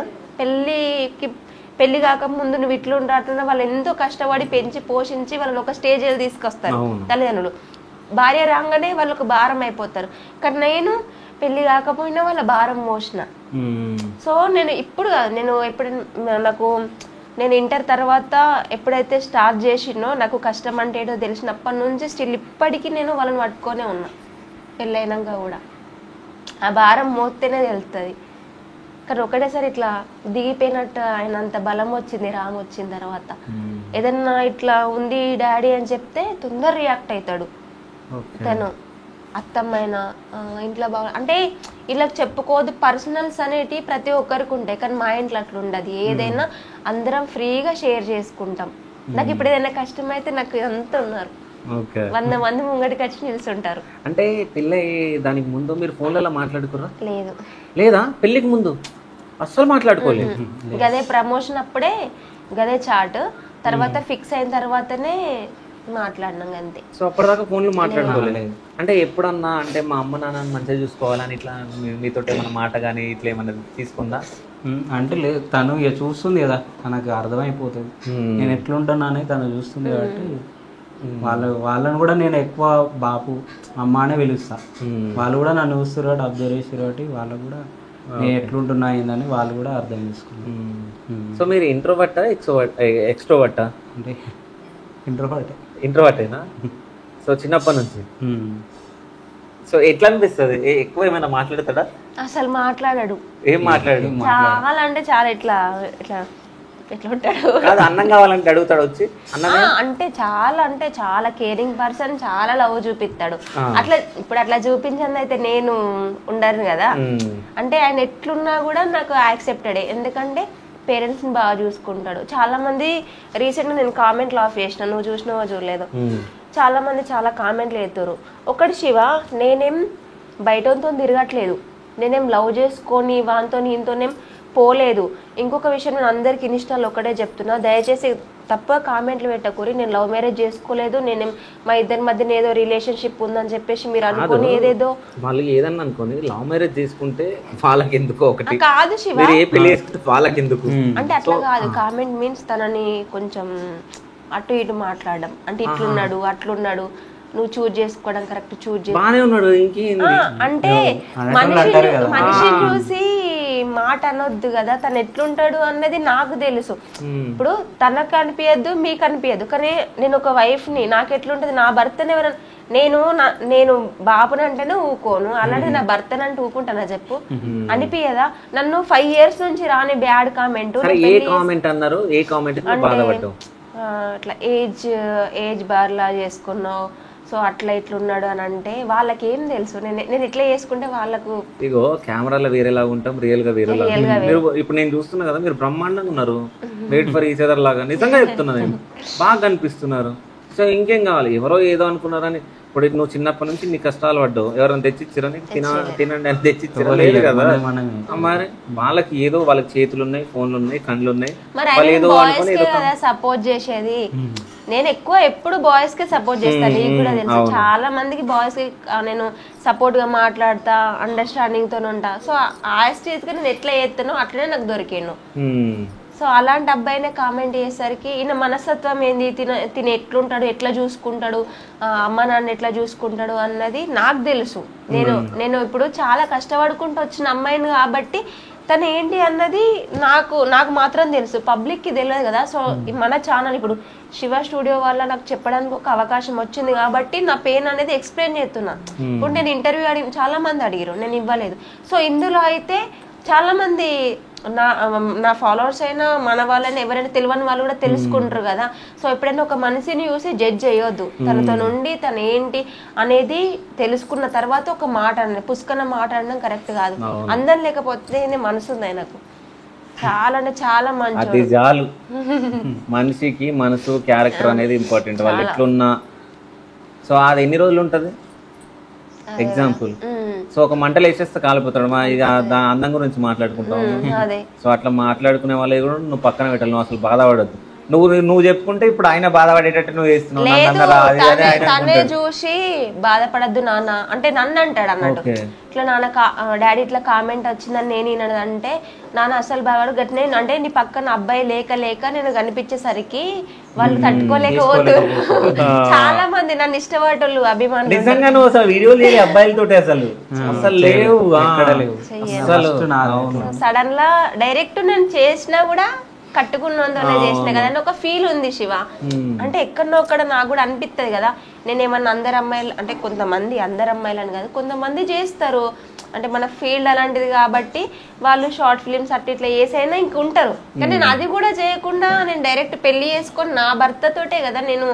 పెళ్లి కాక ముందు నువ్వు ఇట్లు ఉండటున్నా వాళ్ళు ఎంతో కష్టపడి పెంచి పోషించి వాళ్ళని ఒక స్టేజ్ తీసుకొస్తారు తల్లిదండ్రులు. భార్య రాగానే వాళ్ళకు భారం అయిపోతారు. కానీ నేను పెళ్లి కాకపోయినా వాళ్ళ భారం మోసిన. సో నేను నేను ఇంటర్ తర్వాత ఎప్పుడైతే స్టార్ట్ చేసినో నాకు కష్టం అంటే ఏదో తెలిసినప్పటి నుంచి స్టిల్ ఇప్పటికీ నేను వాళ్ళని పట్టుకొనే ఉన్నా. పెళ్ళైనాక కూడా ఆ భారం మోస్తేనే తెలుస్తుంది. కానీ ఒకటేసారి ఇట్లా దిగిపోయినట్టు ఆయనంత బలం వచ్చింది రామ్ వచ్చిన తర్వాత. ఏదన్నా ఇట్లా ఉంది డాడీ అని చెప్తే తొందర రియాక్ట్ అవుతాడు తను. అత్తమ్మైనా ఇంట్లో బాగా అంటే ఇలా చెప్పుకోదు. పర్సనల్స్ అనేటి ప్రతి ఒక్కరికి ఉంటాయి, కానీ మా ఇంట్లో అట్లా ఉండదు. ఏదైనా అందరం ఫ్రీగా షేర్ చేసుకుంటాం. నాకు ఇప్పుడు ఏదైనా కష్టమైతే నాకు అంత ఉన్నారు 100 మంది ముంగడికి వచ్చి నిల్చుంటారు. అంటే పెళ్ళి దానికి ముందు మీరు ఫోన్లలో మాట్లాడుకురా? లేదు. లేదా పెళ్ళికి ముందు అస్సలు మాట్లాడుకోలేదు? గదే ప్రమోషన్ అప్పుడే గదే చాట్, తర్వాత ఫిక్స్ అయిన తర్వాతనే మాట్లాడినాం అంతే. సో అప్పటిదాకా ఫోన్లు మాట్లాడుకోలేదు. అంటే ఎప్పుడన్నా అంటే మా అమ్మ నాన్న మంచిగా చూసుకోవాలని ఇట్లా మీతో ఏమన్నా మాట కానీ ఇట్లా ఏమన్నా తీసుకుందా? అంటే లేదు, తను ఇక చూస్తుంది కదా, తనకు అర్థమైపోతుంది నేను ఎట్లుంటున్నా అని తను చూస్తుంది కాబట్టి వాళ్ళని కూడా నేను ఎక్కువ బాపు అమ్మ అనే పిలుస్తా. వాళ్ళు కూడా నన్ను చూస్తారు కాబట్టి అబ్జర్వ్ చేస్తారు కాబట్టి వాళ్ళకు కూడా నేను ఎట్లుంటున్నా ఏందని వాళ్ళు కూడా అర్థం చేసుకున్నాను. సో మీరు ఇంట్రోవర్టా ఎక్స్ట్రోవర్టా? అంటే ఇంట్రోవర్ట్. ఇంట్రోవర్టేనా? సో చిన్నప్పటి నుంచి. సో ఎట్లా అనిపిస్తుంది? ఎక్కువ ఏమైనా మాట్లాడతాడా? అసలు మాట్లాడాడు. ఏం మాట్లాడు? చాలా అంటే చాలా ఇట్లా ఇట్లా ఎట్లా ఉంటాడు. కాదు, అన్నం కావాలంటే అడుగుతాడు వచ్చి అన్నం. అంటే చాలా కేరింగ్ పర్సన్, చాలా లవ్ చూపిస్తాడు. అట్లా ఇప్పుడు అట్లా చూపించింది అయితే నేను ఉండను కదా. అంటే ఆయన ఎట్లున్నా కూడా నాకు యాక్సెప్టెడే, ఎందుకంటే పేరెంట్స్ ని బాగా చూసుకుంటాడు. చాలా మంది రీసెంట్ గా నేను కామెంట్లు ఆఫ్ చేసిన, నువ్వు చూసినావో చూడలేదు, చాలా మంది చాలా కామెంట్లు వేస్తారు. ఒకటి శివ, నేనేం బయటతో తిరగట్లేదు, నేనేం లవ్ చేసుకొని వానితో ఈయనతోనేం పోలేదు. ఇంకొక విషయం నేను అందరికి ఇన్స్టాలో ఒకటే చెప్తున్నా, దయచేసి తప్ప కామెంట్లు పెట్టకూరి. నేను లవ్ మ్యారేజ్ చేసుకోలేదు, నేను మా ఇద్దరి మధ్యన ఏదో రిలేషన్షిప్ ఉందని చెప్పేసి మీరు అనుకోని ఏదేదో వాళ్ళు ఏదన్నా అనుకోని లవ్ మ్యారేజ్ చేసుకుంటే వాళ్ళకి ఎందుకు ఒకటి కాదు శివ, వాళ్ళకి ఎందుకు అంటే అట్లా కాదు. కామెంట్ మీన్స్ తనని కొంచెం అటు ఇటు మాట్లాడడం, అంటే ఇట్లున్నాడు అట్లున్నాడు, నువ్వు చూజ్ చేసుకోవడం కరెక్ట్, చూజ్ అంటే మనిషిని చూసి మాట అనొద్దు కదా. తను ఎట్లుంటాడు అన్నది నాకు తెలుసు. ఇప్పుడు తనకు అనిపించద్దు, మీకు అనిపించద్దు, కానీ నేను ఒక వైఫ్ ని, నాకు ఎట్లుంటది, నా భర్తని ఎవరైనా నేను బాబుని అంటేనే ఊకోను, అలాంటి నా భర్తని అంటే ఊకుంటానా చెప్పు? అనిపించదా? నన్ను 5 years నుంచి రాని బ్యాడ్ కామెంట్ అట్లా ఏజ్ బార్లా చేసుకున్నావు, సో అట్లా ఇట్లున్నాడు అని అంటే వాళ్ళకి ఏం తెలుసు? నేను ఇట్లా చేసుకుంటే వాళ్ళకు ఇగో కెమెరాలో వేరేలా ఉంటాం, రియల్ గా వేరేలా. మీరు ఇప్పుడు నేను చూస్తున్నా కదా, మీరు బ్రహ్మాండంగా ఉన్నారు, వెయిట్ ఫర్ ఈచ్ అదర్ లాగా. నిజంగా చెప్తున్నా, నేను బాగా కనిపిస్తున్నారు. సో ఇంకేం కావాలి? ఎవరో ఏదో అనుకున్నారని. ఇప్పుడు నువ్వు చిన్నప్పటి నుంచి నీ కష్టాలు పడ్డావు, ఎవరైనా తెచ్చిచ్చిరని తినండి అని తెచ్చిచ్చిరా? లేదు కదా. మరి వాళ్ళకి ఏదో, వాళ్ళకి చేతులు ఉన్నాయి, ఫోన్లు ఉన్నాయి, కళ్ళు ఉన్నాయి, వాళ్ళు ఏదో అనుకుని సపోర్ట్ చేసేది. నేను ఎక్కువ ఎప్పుడు బాయ్స్ కే సపోర్ట్ చేస్తాను, నీకు కూడా తెలుసు. చాలా మందికి బాయ్స్ కి నేను సపోర్ట్ గా మాట్లాడతా, అండర్స్టాండింగ్ తో ఉంటా. సో ఆ స్టేజ్ గా నేను ఎట్లా చేస్తానో అట్లనే నాకు దొరికాను. సో అలాంటి అబ్బాయినే కామెంట్ చేసేసరికి ఈయన మనస్తత్వం ఏంది, తిన ఎట్లుంటాడు, ఎట్లా చూసుకుంటాడు, అమ్మ నాన్న ఎట్లా చూసుకుంటాడు అన్నది నాకు తెలుసు. నేను ఇప్పుడు చాలా కష్టపడుకుంటూ వచ్చిన అమ్మాయిని కాబట్టి తను ఏంటి అన్నది నాకు మాత్రం తెలుసు, పబ్లిక్ కి తెలియదు కదా. సో మన ఛానల్ ఇప్పుడు శివ స్టూడియో వల్ల నాకు చెప్పడానికి ఒక అవకాశం వచ్చింది కాబట్టి నా పెయిన్ అనేది ఎక్స్ప్లెయిన్ చేస్తున్నా. ఇప్పుడు నేను ఇంటర్వ్యూ చాలా మంది అడిగారు, నేను ఇవ్వలేదు. సో ఇందులో అయితే చాలా మంది నా ఫాలోవర్స్ అయినా మన వాళ్ళని ఎవరైనా తెలియని వాళ్ళు కూడా తెలుసుకుంటారు కదా. సో ఎప్పుడైనా ఒక మనిషిని చూసి జడ్జ్ చేయొద్దు, తనతో నుండి తను ఏంటి అనేది తెలుసుకున్న తర్వాత ఒక మాట అన్న పుష్కన మాట అనడం కరెక్ట్ కాదు. అందం లేకపోతే మనసు ఉంది ఆయనకు, చాలా అంటే చాలా మంచి చాలు. మనిషికి మనసు, క్యారెక్టర్ అనేది ఇంపార్టెంట్. వాళ్ళు ఎట్లున్నా. సో అది ఎన్ని రోజులు ఉంటది? ఎగ్జాంపుల్, సో ఒక మంటలు వేసేస్తే కాలిపోతాడు. అందం గురించి మాట్లాడుకుంటాం. సో అట్లా మాట్లాడుకునే వాళ్ళే కూడా నువ్వు పక్కన పెట్టాలి, నువ్వు అసలు బాధపడద్దు. నువ్వు చెప్పుకుంటే ఇప్పుడు ఆయన బాధపడేటట్టు నువ్వు చేస్తున్నావు. తనే చూసి బాధపడద్దు నాన్న అంటే నన్ను అంటాడు అన్నట్టు. ఇట్లా నాన్న డాడీ ఇట్లా కామెంట్ వచ్చిందని నేను అంటే, నాన్న అసలు బాగా గట్టినే అంటే నీ పక్కన అబ్బాయి లేక నేను కనిపించేసరికి వాళ్ళు తట్టుకోలేకపోతారు. చాలా మంది నన్ను ఇష్టపడేటోళ్ళు, అభిమానులు. నిజంగా నువ్వు అసలు వీడియోలు అబ్బాయిలతో అసలు లేవు. సడన్ గా డైరెక్ట్ నేను చేసినా కూడా కట్టుకున్నందునే చేసిన కదా అని ఒక ఫీల్ ఉంది శివ. అంటే ఎక్కడనో ఒక్కడ నాకు కూడా అనిపిస్తుంది కదా, నేను ఏమన్నా అందరు అమ్మాయిలు అంటే కొంతమంది, అందరు అమ్మాయిలు అని కాదు, కొంతమంది చేస్తారు. అంటే మన ఫీల్డ్ అలాంటిది కాబట్టి వాళ్ళు షార్ట్ ఫిలిమ్స్ అట్లా ఇట్లా చేసైనా ఇంక ఉంటారు. కానీ నేను అది కూడా చేయకుండా నేను డైరెక్ట్ పెళ్లి చేసుకొని నా భర్తతోటే కదా నేను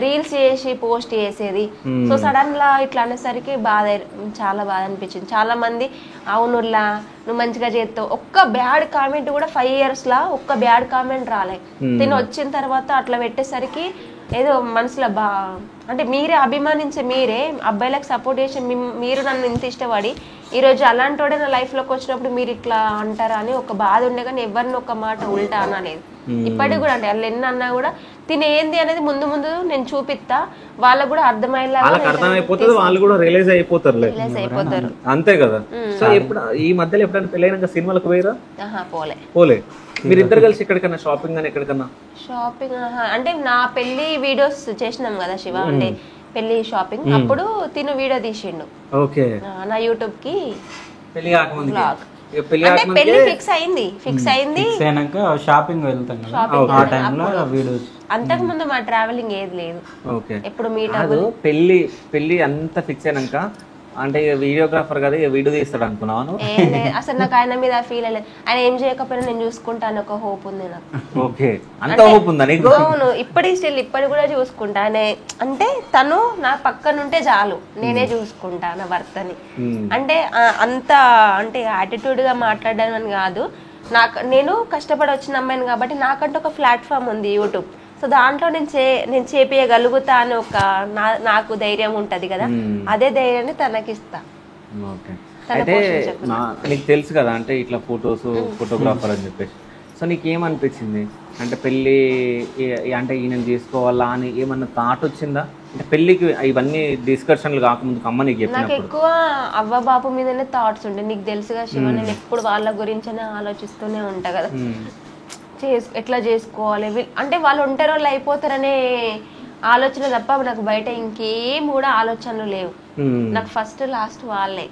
రీల్స్ చేసి పోస్ట్ చేసేది. సో సడన్ లా ఇట్లా అనేసరికి చాలా బాధ అనిపించింది. చాలా మంది అవునులా నువ్వు మంచిగా చేస్తావు, ఒక్క బ్యాడ్ కామెంట్ కూడా 5 years లా ఒక్క బ్యాడ్ కామెంట్ రాలే. తిని వచ్చిన తర్వాత అట్లా పెట్టేసరికి ఏదో మనసులో అంటే మీరే అభిమానించే మీరే అబ్బాయిలకు సపోర్ట్ చేసి మీరు నన్ను ఇంత ఇష్టపడి ఈరోజు అలాంటి వాడే నా లైఫ్లోకి వచ్చినప్పుడు మీరు ఇట్లా అంటారా అని ఒక బాధ ఉండే, కానీ ఎవరిని ఒక మాట ఉల్టా అనలేదు. ఇప్పటికి కూడా అంటే వాళ్ళు ఎన్ని అన్నా కూడా తినేంది అనేది ముందు ముందు నేను చూపిస్తా, వాళ్ళకు కూడా అర్థమైపోతుంది, వాళ్ళు కూడా రియలైజ్ అయిపోతారు. అంతే కదా. సో ఎప్పుడు ఈ మధ్యలో ఎప్పుడైనా పెళ్ళైనాక సినిమాలకు పోయిరా? పోలే. మీరిద్దరు కలిసి ఎక్కడికన్నా షాపింగ్ అని ఎక్కడికన్నా? షాపింగ్ అంటే నా పెళ్లి వీడియోస్ చేసినాం కదా శివ, అంటే పెళ్లి షాపింగ్ అప్పుడు తిను వీడియో తీసిండు నా యూట్యూబ్ కి. పెళ్లి కాకముందు పెళ్లి ఫిక్స్ అయింది షాపింగ్ వెళ్తాం అంతకు ముందు మా ట్రావెలింగ్ ఏది లేదు, ఎప్పుడు మీట్ పెళ్లి అంతా ఫిక్స్ అయినాక అంటే వీడియోగ్రాఫర్ కదా వీడియో తీస్తాడు అనుకున్నాను. అసలు నాకు ఆయన మీద ఫీల్ అయ్యలేదు. ఆయన ఏం చేయకపోయినా నేను చూసుకుంటాను ఒక హోప్ ఉంది నాకు. అవును, ఇప్పటి కూడా చూసుకుంటా. అంటే తను నా పక్కన ఉంటే చాలు, నేనే చూసుకుంటా నా భర్తని. అంటే అంత అంటే యాటిట్యూడ్ గా మాట్లాడడం కాదు, నేను కష్టపడి వచ్చిన అమ్మాయిని కాబట్టి నాకంటే ఒక ప్లాట్ఫామ్ ఉంది యూట్యూబ్. సో దాంట్లో నేను చేపియగలుగుతా అని ఒక నాకు ధైర్యం ఉంటది కదా, అదే ధైర్యాన్ని తనకిస్తా. నీకు తెలుసు కదా అంటే ఇట్లా ఫోటోగ్రాఫర్ అని చెప్పేసి. సో నీకేమనిపించింది అంటే పెళ్ళి అంటే ఈయన చేసుకోవాలా అని ఏమన్నా థాట్ వచ్చిందా? అంటే పెళ్ళికి ఇవన్నీ డిస్కషన్లు కాకముందు అమ్మ నీకు చెప్పినప్పుడు? నాకు ఎక్కువ అవ్వ బాపు మీదనే థాట్స్ ఉండే. నీకు తెలుసుగా శివ, నేను ఎప్పుడు వాళ్ళ గురించనే ఆలోచిస్తూనే ఉంటా కదా, ఎట్లా చేసుకోవాలి అంటే వాళ్ళు ఒంటరి వాళ్ళు అయిపోతారనే ఆలోచన తప్ప నాకు బయట ఇంకేం కూడా ఆలోచనలు లేవు. నాకు ఫస్ట్ లాస్ట్ వాళ్ళే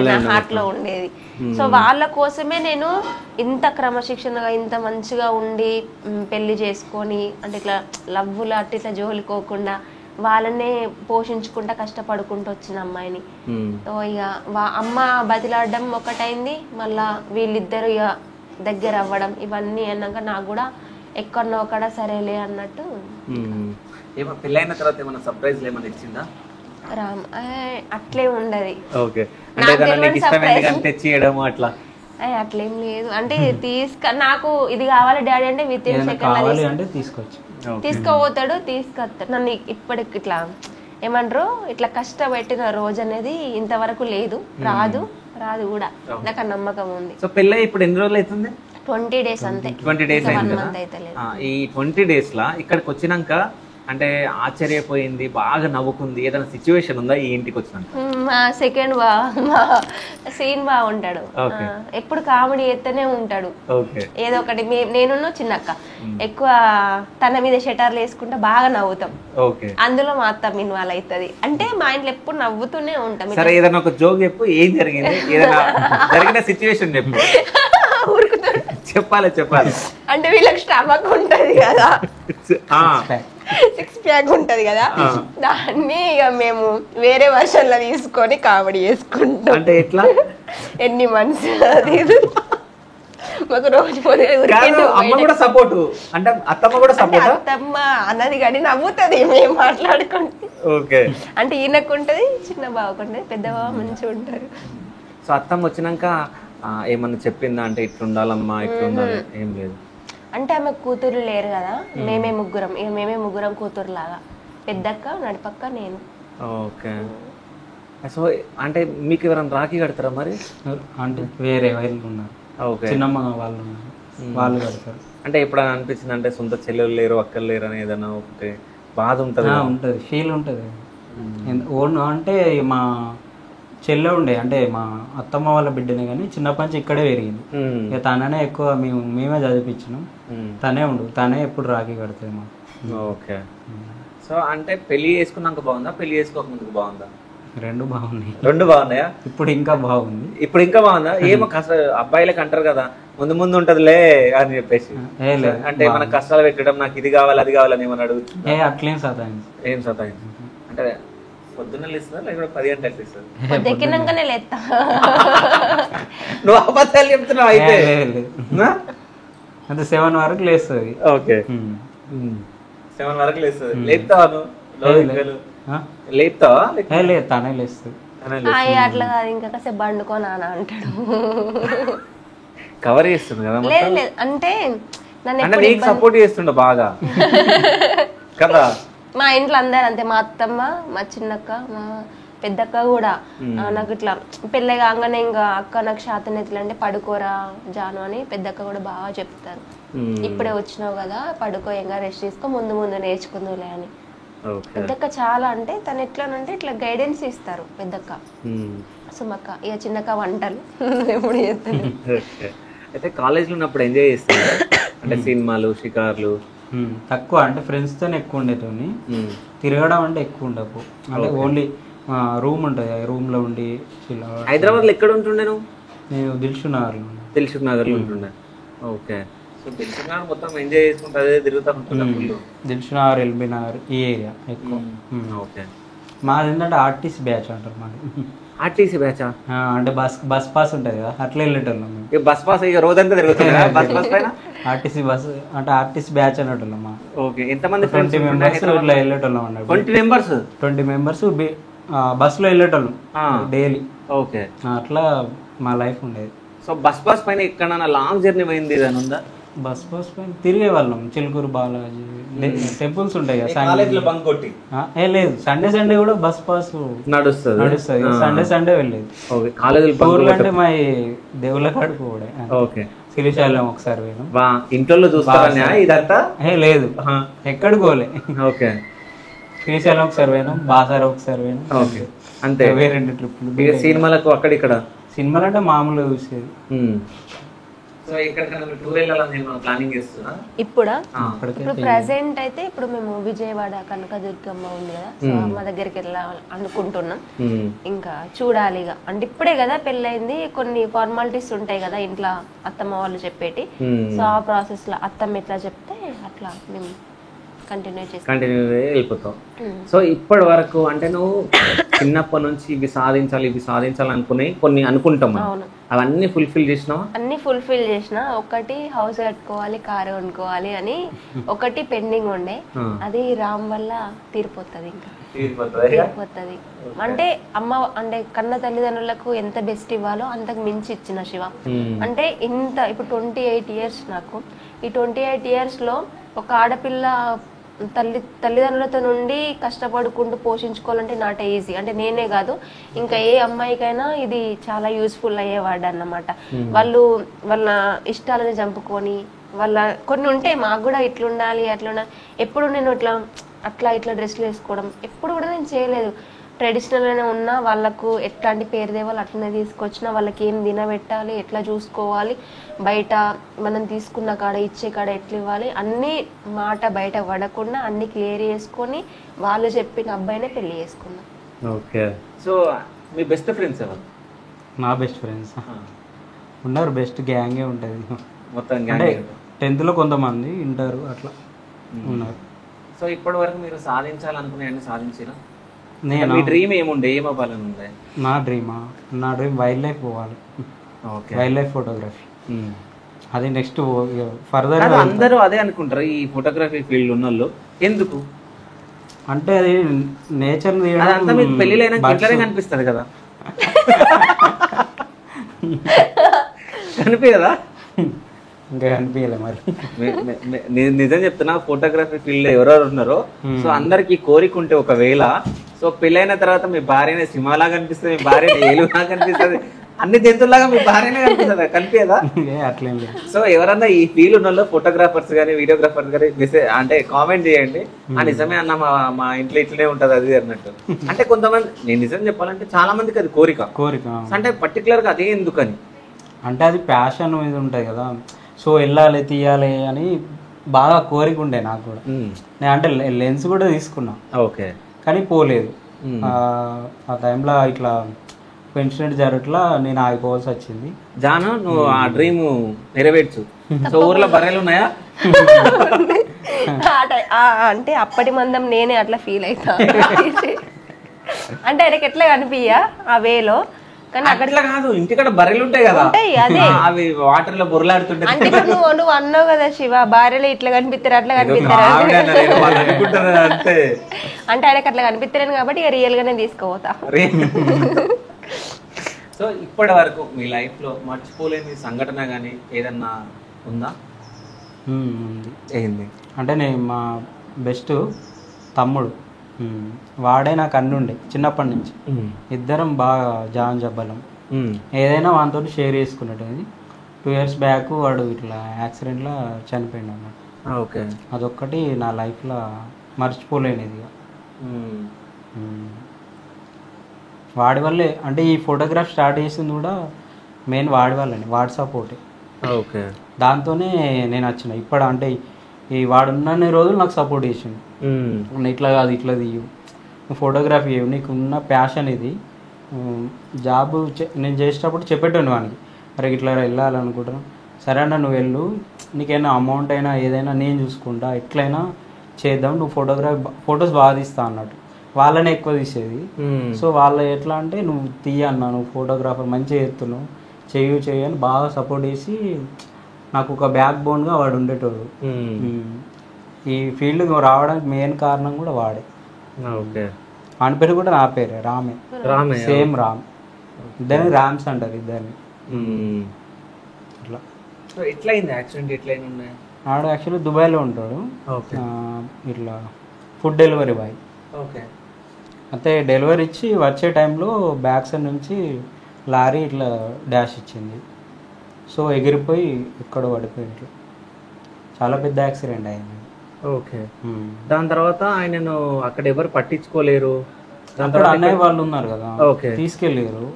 నా హార్ట్ లో ఉండేది. సో వాళ్ళ కోసమే నేను ఇంత క్రమశిక్షణగా ఇంత మంచిగా ఉండి పెళ్లి చేసుకొని అంటే ఇట్లా లవ్వులు అట్లా ఇట్లా జోలికోకుండా వాళ్ళనే పోషించుకుంటా కష్టపడుకుంటూ వచ్చిన అమ్మాయిని. సో ఇక అమ్మ బతిలాడడం ఒకటైంది, మళ్ళా వీళ్ళిద్దరు ఇక దగ్గర అవ్వడం, ఇవన్నీ అన్నాక నాకు కూడా ఎక్కడో ఒకడ సరేలే అన్నట్టు. పెళ్ళైన తర్వాత ఏమైనా సర్ప్రైజ్ ఏమైనా ఇచ్చిందా? అట్లే ఉండదు, అట్లేం లేదు. అంటే నాకు ఇది కావాలి డాడీ అంటే విత్ ఇన్ సెకండ్ తీసుకోపోతాడు, తీసుకొస్తాడు. నన్ను ఇప్పటికి ఇట్లా ఏమంటారు ఇట్లా కష్టపెట్టిన రోజు అనేది ఇంతవరకు లేదు, రాదు కూడా. నాకు ఆ నమ్మకం ఉంది. సో పెళ్ళి ఇప్పుడు ఎన్ని రోజులు అవుతుంది? 20 days అంతే. 20 days అయింది. ఈ 20 days లా ఇక్కడికి వచ్చినాక అంటే ఆశ్చర్యపోయింది, బాగా నవ్వుకుంది, ఏదైనా సిచ్యువేషన్ ఉందా ఈ ఇంటికి వచ్చినాక? మా సెకండ్ సీన్ బాగుంటాడు, ఎప్పుడు కామెడీ చేస్తూనే ఉంటాడు ఏదో ఒకటి. నేను చిన్నక్క ఎక్కువ తన మీద షటర్లు వేసుకుంటే బాగా నవ్వుతాం, అందులో మా అత్త ఇన్వాల్వ్ అవుతుంది. అంటే మా ఇంట్లో ఎప్పుడు నవ్వుతూనే ఉంటాం. సరే ఏదైనా ఒక జోక్ చెప్పు, ఏం జరిగింది, ఏదైనా జరిగిన సిచ్యువేషన్ చెప్పు. చెప్పాలి అంటే వీళ్ళకి స్టమక్ ఉంటది కదా, 6 pack ఉంటది కదా, దాన్ని ఇక మేము వేరే వర్షన్ లో తీసుకొని కామెడీ చేసుకుంటాం. అంటే ఎట్లా ఎన్ని మంత్స్ మాకు రోజు అత్తమ్మ అన్నది కానీ నవ్వుతుంది మేము మాట్లాడుకుంటే. అంటే ఈయనకు ఉంటది, చిన్న బావకుంటది, పెద్ద బావ మంచిగా ఉంటారు. సో అత్తమ్మ వచ్చినాక ఏమన్నా చెప్పిందా అంటే ఇట్లుండాలమ్మా ఇట్లుండాలి? ఏం లేదు. అంటే ఆమె కూతురు లేరు కదా, మేమే ముగ్గురం కూతురు లాగా, పెద్దక్క, నడిపక్క, నేను. ఓకే. సో అంటే మీకు ఎవరైనా రాఖీ కడతారా మరి? అంటే వేరే వాళ్ళు ఉన్నారు, చిన్నమ్మ వాళ్ళు ఉన్నారు, వాళ్ళు కడతారు. అంటే ఎప్పుడైనా అనిపించింది అంటే సొంత చెల్లెలు లేరు అక్కలు లేరు అని ఏదైనా ఒకటి బాధ ఉంటుంది? ఉంటుంది, ఫీల్ ఉంటుంది. అంటే మా చెల్లె ఉండే, అంటే మా అత్తమ్మ వాళ్ళ బిడ్డనే కానీ చిన్నప్పటి నుంచి ఇక్కడే పెరిగింది. ఇక తననే ఎక్కువ మేమే చదివించినాం, తనే ఎప్పుడు రాఖీ కడుతుంది మాకు. ఓకే. సో అంటే పెళ్లి చేసుకున్నాక బాగుందా, పెళ్లి చేసుకోక ముందుకు బాగుందా? రెండు బాగున్నాయి. రెండు బాగున్నాయా? ఇప్పుడు ఇంకా బాగుంది. ఇప్పుడు ఇంకా బాగుందా? ఏమో అబ్బాయిలకు అంటారు కదా ముందు ఉంటదిలే అని చెప్పేసి, అంటే మన కష్టాలు పెట్టడం, నాకు ఇది కావాలి అది కావాలని ఏమని అడుగుతుంది? అట్లేం సతాయించు. ఏం సతాయించు అంటే పొద్దున్న లేస్తా లేకపోతే 10 గంటలకు లేస్తా? పొద్దుకినాకనే లేస్తా. నువ్వు అబద్ధాలు చెప్తున్నావు అయితే? అంటే 7 వరకు లేస్తుంది. ఓకే, 7 వరకు లేస్తుంది. లేపుతావా నువ్వు? లేపుతావా? లేదు, తనే లేస్తుంది. అట్లా కాదు, ఇంకా కాసేపు బండుకో నాన్న అంటాడు. కవర్ చేస్తుంది కదా. లేదు లేదు అంటే నన్ను అంటే నీకు సపోర్ట్ చేస్తుండ బాగా కదా. మా ఇంట్లో అందరు అంతే, మా అత్తమ్మ, మా చిన్నక్క, మా పెద్దక్క కూడా నాకు ఇట్లా పెళ్ళి కాగానే ఇంకా అక్క నాకు శాతం ఎట్లా అంటే పడుకోరా జాను అని పెద్దక్క కూడా బాగా చెప్తారు. ఇప్పుడే వచ్చినావు కదా పడుకో, ఇంకా రెస్ట్ తీసుకో, ముందు ముందు నేర్చుకుందులే అని. పెద్దక్క చాలా అంటే తను ఎట్లానంటే ఇట్లా గైడెన్స్ ఇస్తారు పెద్దక్క. సుమక్క ఇక చిన్నక్క వంటలు ఎప్పుడు చేస్తాను. అయితే కాలేజ్ లో ఉన్నప్పుడు ఎంజాయ్ చేస్తాను అంటే సినిమాలు, షికార్లు తక్కువ, అంటే ఫ్రెండ్స్ తోనే ఎక్కువ ఉండేటోని. తిరగడం అంటే ఎక్కువ ఉండకు, అంటే ఓన్లీ రూమ్ ఉంటుంది, రూమ్ లో ఉండి. హైదరాబాద్ లో ఎక్కడ ఉంటుండే నువ్వు? నేను దిల్షుక్ నగర్ లో ఉంటుండే. ఓకే. సో దిల్షుక్ నగర్ మొత్తం ఎంజాయ్ చేసుకుంటూ అదే తిరుగుతా ఉంటుందా? దిల్షుక్ నగర్, ఎల్బీ నగర్ ఈ ఏరియా ఎక్కువ. ఓకే. మాది ఏంటంటే ఆర్టీసీ బ్యాచ్ అంటారు మాది. ఆర్టీసీ బ్యాచా? అంటే బస్ పాస్ ఉంటుంది కదా, అట్లా వెళ్ళేటోళ్ళం. బస్ పాస్ ఇక రోజంతా తిరుగుతుంది బస్ పాస్ పైన. ఆర్టీసీ బస్ అంటే ఆర్టీసీ బ్యాచ్ అనేటోళ్ళం. ఓకే. ఎంతమంది? 20 మెంబర్స్ ఇట్లా వెళ్ళేటోళ్ళం అన్నట్టు. 20 మెంబర్స్ బస్సులో వెళ్ళేటోళ్ళం డైలీ. ఓకే. అట్లా మా లైఫ్ ఉండేది. సో బస్ పాస్ పైన ఎక్కడన్నా లాంగ్ జర్నీ పోయింది ఏదైనా ఉందా? బస్ పాస్ పైన తిరిగే వాళ్ళం, చిలుకూరు బాలాజీ టెంపుల్స్ ఉంటాయి కదా. లేదు, సండే కూడా బస్ పాస్ నడుస్తుంది. సండే వెళ్ళేది. ఊర్లో అంటే మా దేవుళ్ళ కాడికి కూడా. ఓకే. శ్రీశైలం ఒకసారి పోయినాం. ఇంట్లో చూస్తారా ఇదంతా? లేదు, ఎక్కడికి పోలే. ఓకే. శ్రీశైలం ఒకసారి పోయినాం, బాసారా ఒకసారి పోయినాం. ఓకే. అంతే. 2 ట్రిప్లు. సినిమాలకు అక్కడిక్కడ. సినిమాలు అంటే మామూలుగా చూసేది. ఇప్పుడు ప్రెసెంట్ అయితే ఇప్పుడు మేము విజయవాడ కనకదుర్గమ్మ ఉంది కదా, సో అమ్మ దగ్గరికి వెళ్ళాలి అనుకుంటున్నాం. ఇంకా చూడాలి ఇక, అంటే ఇప్పుడే కదా పెళ్ళైంది, కొన్ని ఫార్మాలిటీస్ ఉంటాయి కదా ఇంట్లో అత్తమ్మ వాళ్ళు చెప్పేటి. సో ఆ ప్రాసెస్ లో అత్తమ్మ ఎట్లా చెప్తే అట్లా మేము కంటిన్యూ వెళ్ళిపోతాం. సో ఇప్పటి వరకు అంటే నువ్వు చిన్నప్పటి నుంచి ఇవి సాధించాలి అనుకునే కొన్ని అనుకుంటాం, అవన్నీ ఫుల్ఫిల్ చేసినావా? అన్ని ఫుల్ఫిల్ చేసిన. ఒకటి హౌస్ కట్టుకోవాలి, కారు కొనుక్కోవాలి అని ఒకటి పెండింగ్ ఉండే, అది రామ్ వల్ల తీరిపోతుంది. ఇంకా తీరిపోతుంది అంటే అమ్మ అంటే కన్న తల్లిదండ్రులకు ఎంత బెస్ట్ ఇవ్వాలో అంతకు మించి ఇచ్చిన శివ. అంటే ఇంత ఇప్పుడు 28 years నాకు. ఈ 28 years లో ఒక ఆడపిల్ల తల్లిదండ్రులతో నుండి కష్టపడుకుంటూ పోషించుకోవాలంటే నాట్ ఈజీ. అంటే నేనే కాదు, ఇంకా ఏ అమ్మాయికైనా ఇది చాలా యూస్ఫుల్ అయ్యేవాడు అన్నమాట. వాళ్ళ ఇష్టాలని చంపుకొని వాళ్ళ కొన్ని ఉంటాయి, మాకు కూడా ఇట్లుండాలి అట్లుండాలి. ఎప్పుడు నేను ఇట్లా డ్రెస్సులు వేసుకోవడం ఎప్పుడు కూడా నేను చేయలేదు. ట్రెడిషనల్గానే ఉన్నా, వాళ్ళకు ఎట్లాంటి పేరు దేవాలి అట్లనే తీసుకొచ్చినా, వాళ్ళకి ఏం తినబెట్టాలి, ఎట్లా చూసుకోవాలి, బయట మనం తీసుకున్న కాడ ఇచ్చే కాడ ఎట్లా ఇవ్వాలి, అన్నీ మాట బయట పడకుండా అన్ని క్లియర్ చేసుకొని వాళ్ళు చెప్పిన అబ్బాయినే పెళ్లి చేసుకున్నా. ఓకే. సో మీ బెస్ట్ ఫ్రెండ్స్ ఎవరు? నా బెస్ట్ ఫ్రెండ్స్ ఉన్నారు, బెస్ట్ గ్యాంగే ఉంటుంది మొత్తం. అంటే 10th లో కొంతమంది ఇంటర్ అట్లా ఉన్నారు. సో ఇప్పటి వరకు మీరు సాధించాలనుకునే అన్ని సాధించారా? నేను మీ డ్రీమ్ ఏముండే, ఏం అవ్వాలని ఉండే? నా డ్రీమ్ వైల్డ్ లైఫ్ పోవాలి. Wild life photography. అది నెక్స్ట్ ఫర్దర్. అందరూ అదే అనుకుంటారు ఈ ఫోటోగ్రఫీ ఫీల్డ్ ఉన్న వాళ్ళు. ఎందుకు అంటే అది నేచర్ పెళ్లిలైనా ఇట్లనే కనిపిస్తుంది కదా. కనిపించదా? ఇంకా కనిపించలే మరి. నిజం చెప్తున్నా, ఫోటోగ్రఫీ ఫీల్డ్ ఎవరెవరు ఉన్నారో సో అందరికి కోరిక ఉంటే ఒకవేళ సో పెళ్ళైన తర్వాత మీ భార్యనే సింహలాగా కనిపిస్తుంది, మీ భార్య ఏలులాగా కనిపిస్తుంది, అన్ని జంతువులాగా మీ భార్యనే కనిపిస్తుంది, కనిపించదా? అట్లేం లేదు. సో ఎవరన్నా ఈ ఫీల్డ్ ఉన్న ఫోటోగ్రాఫర్స్ కానీ వీడియోగ్రాఫర్స్ కానీ మెసేజ్ అంటే కామెంట్ చేయండి, ఆ నిజమే అన్న మా ఇంట్లో ఇట్లనే ఉంటది అది అన్నట్టు. అంటే కొంతమంది, నేను నిజం చెప్పాలంటే చాలా మందికి అది కోరిక అంటే పర్టికులర్ గా అదే ఎందుకని అంటే అది ప్యాషన్ మీద ఉంటుంది కదా. సో వెళ్ళాలి తీయాలి అని బాగా కోరిక ఉండే నాకు కూడా. నేను అంటే లెన్స్ కూడా తీసుకున్నా, ఓకే, కానీ పోలేదు. ఆ టైంలో ఇట్లా ఇన్సిడెంట్ జరగట్లా నేను ఆగిపోవాల్సి వచ్చింది. జాను, నువ్వు ఆ డ్రీమ్ నెరవేర్చు. సో ఊర్లో బర్రెలు ఉన్నాయా? అంటే అప్పటి మందం నేనే అట్లా ఫీల్ అవుతా. అంటే ఆయనకి ఎట్లా కనిపించా ఆ వేలో కానీ అక్కడ అట్లా కాదు, ఇంటికాడ బర్రెలు ఉంటాయి కదా, ఉంటాయి, అదే. అవి వాటర్ లో బొరలాడుతుంటాయి. అంటే ఇప్పుడు నువ్వు అన్నావు కదా శివ, భార్యలు ఇట్లా కనిపిస్తారు అట్లా కనిపిస్తారు అంతే. అంటే ఆయనకు అట్లా కనిపిస్తారని కాబట్టి ఇక రియల్ గానే తీసుకోపోతా. సో ఇప్పటి వరకు మీ లైఫ్ లో మర్చిపోలేని సంఘటన గానీ ఏదన్నా ఉందా? ఉంది. ఏంది? అంటే నేను మా బెస్ట్ తమ్ముడు, వాడే నాకు అన్ని ఉండే చిన్నప్పటి నుంచి. ఇద్దరం బాగా జాన్ జబ్బలం, ఏదైనా వానితో షేర్ చేసుకున్నట్టు. 2 years బ్యాక్ వాడు ఇట్లా యాక్సిడెంట్లో చనిపోయింది అన్నమాట. ఓకే. అదొక్కటి నా లైఫ్లో మర్చిపోలేనిది. వాడి వల్లే, అంటే ఈ ఫోటోగ్రాఫ్ స్టార్ట్ చేసింది కూడా మెయిన్ వాడి వల్లనే, వాడి సపోర్టే. ఓకే. దాంతోనే నేను వచ్చిన ఇప్పుడు. అంటే ఈ వాడున్న రోజులు నాకు సపోర్ట్ చేసిండు. ఇట్లా కాదు, ఇట్లా తీయు, నువ్వు ఫోటోగ్రఫీ చేయవు, నీకు ఉన్న ప్యాషన్ ఇది. జాబ్ నేను చేసేటప్పుడు చెప్పేటోని వానికి, అరే ఇట్లా వెళ్ళాలనుకుంటున్నాను, సరే అన్న నువ్వు వెళ్ళు, నీకైనా అమౌంట్ అయినా ఏదైనా నేను చూసుకుంటా, ఎట్లయినా చేద్దాం, నువ్వు ఫొటోస్ బాగా తీస్తా అన్నట్టు. వాళ్ళనే ఎక్కువ తీసేది. సో వాళ్ళు ఎట్లా అంటే నువ్వు తీయన్నా, నువ్వు ఫోటోగ్రాఫర్ మంచిగా చేస్తున్నావు, చెయ్యి అని బాగా సపోర్ట్ చేసి నాకు ఒక బ్యాక్ బోన్గా వాడు ఉండేటోడు. ఈ ఫీల్డ్ రావడానికి మెయిన్ కారణం కూడా వాడే. ఓకే. వాని పేరు కూడా నా పేరే, రామే, సేమ్ రామ్. ఇద్దరిని రామ్స్ అంటారు ఇద్దరిని. అట్లా. సో ఎట్లయింది యాక్సిడెంట్? ఎట్లయింది? ఆడు యాక్చువల్లీ దుబాయ్లో ఉంటాడు, ఇట్లా ఫుడ్ డెలివరీ బాయ్. ఓకే. అయితే డెలివరీ ఇచ్చి వచ్చే టైంలో బ్యాక్ సైడ్ నుంచి లారీ ఇట్లా డాష్ ఇచ్చింది. సో ఎగిరిపోయి ఎక్కడో పడిపోయింది. చాలా పెద్ద యాక్సిడెంట్ అయింది. ఓకే. దాని తర్వాత ఆయనను అక్కడ ఎవరు పట్టించుకోలేరు, అక్కడ అన్నయ్య వాళ్ళు ఉన్నారు కదా, ఓకే, తీసుకెళ్ళారు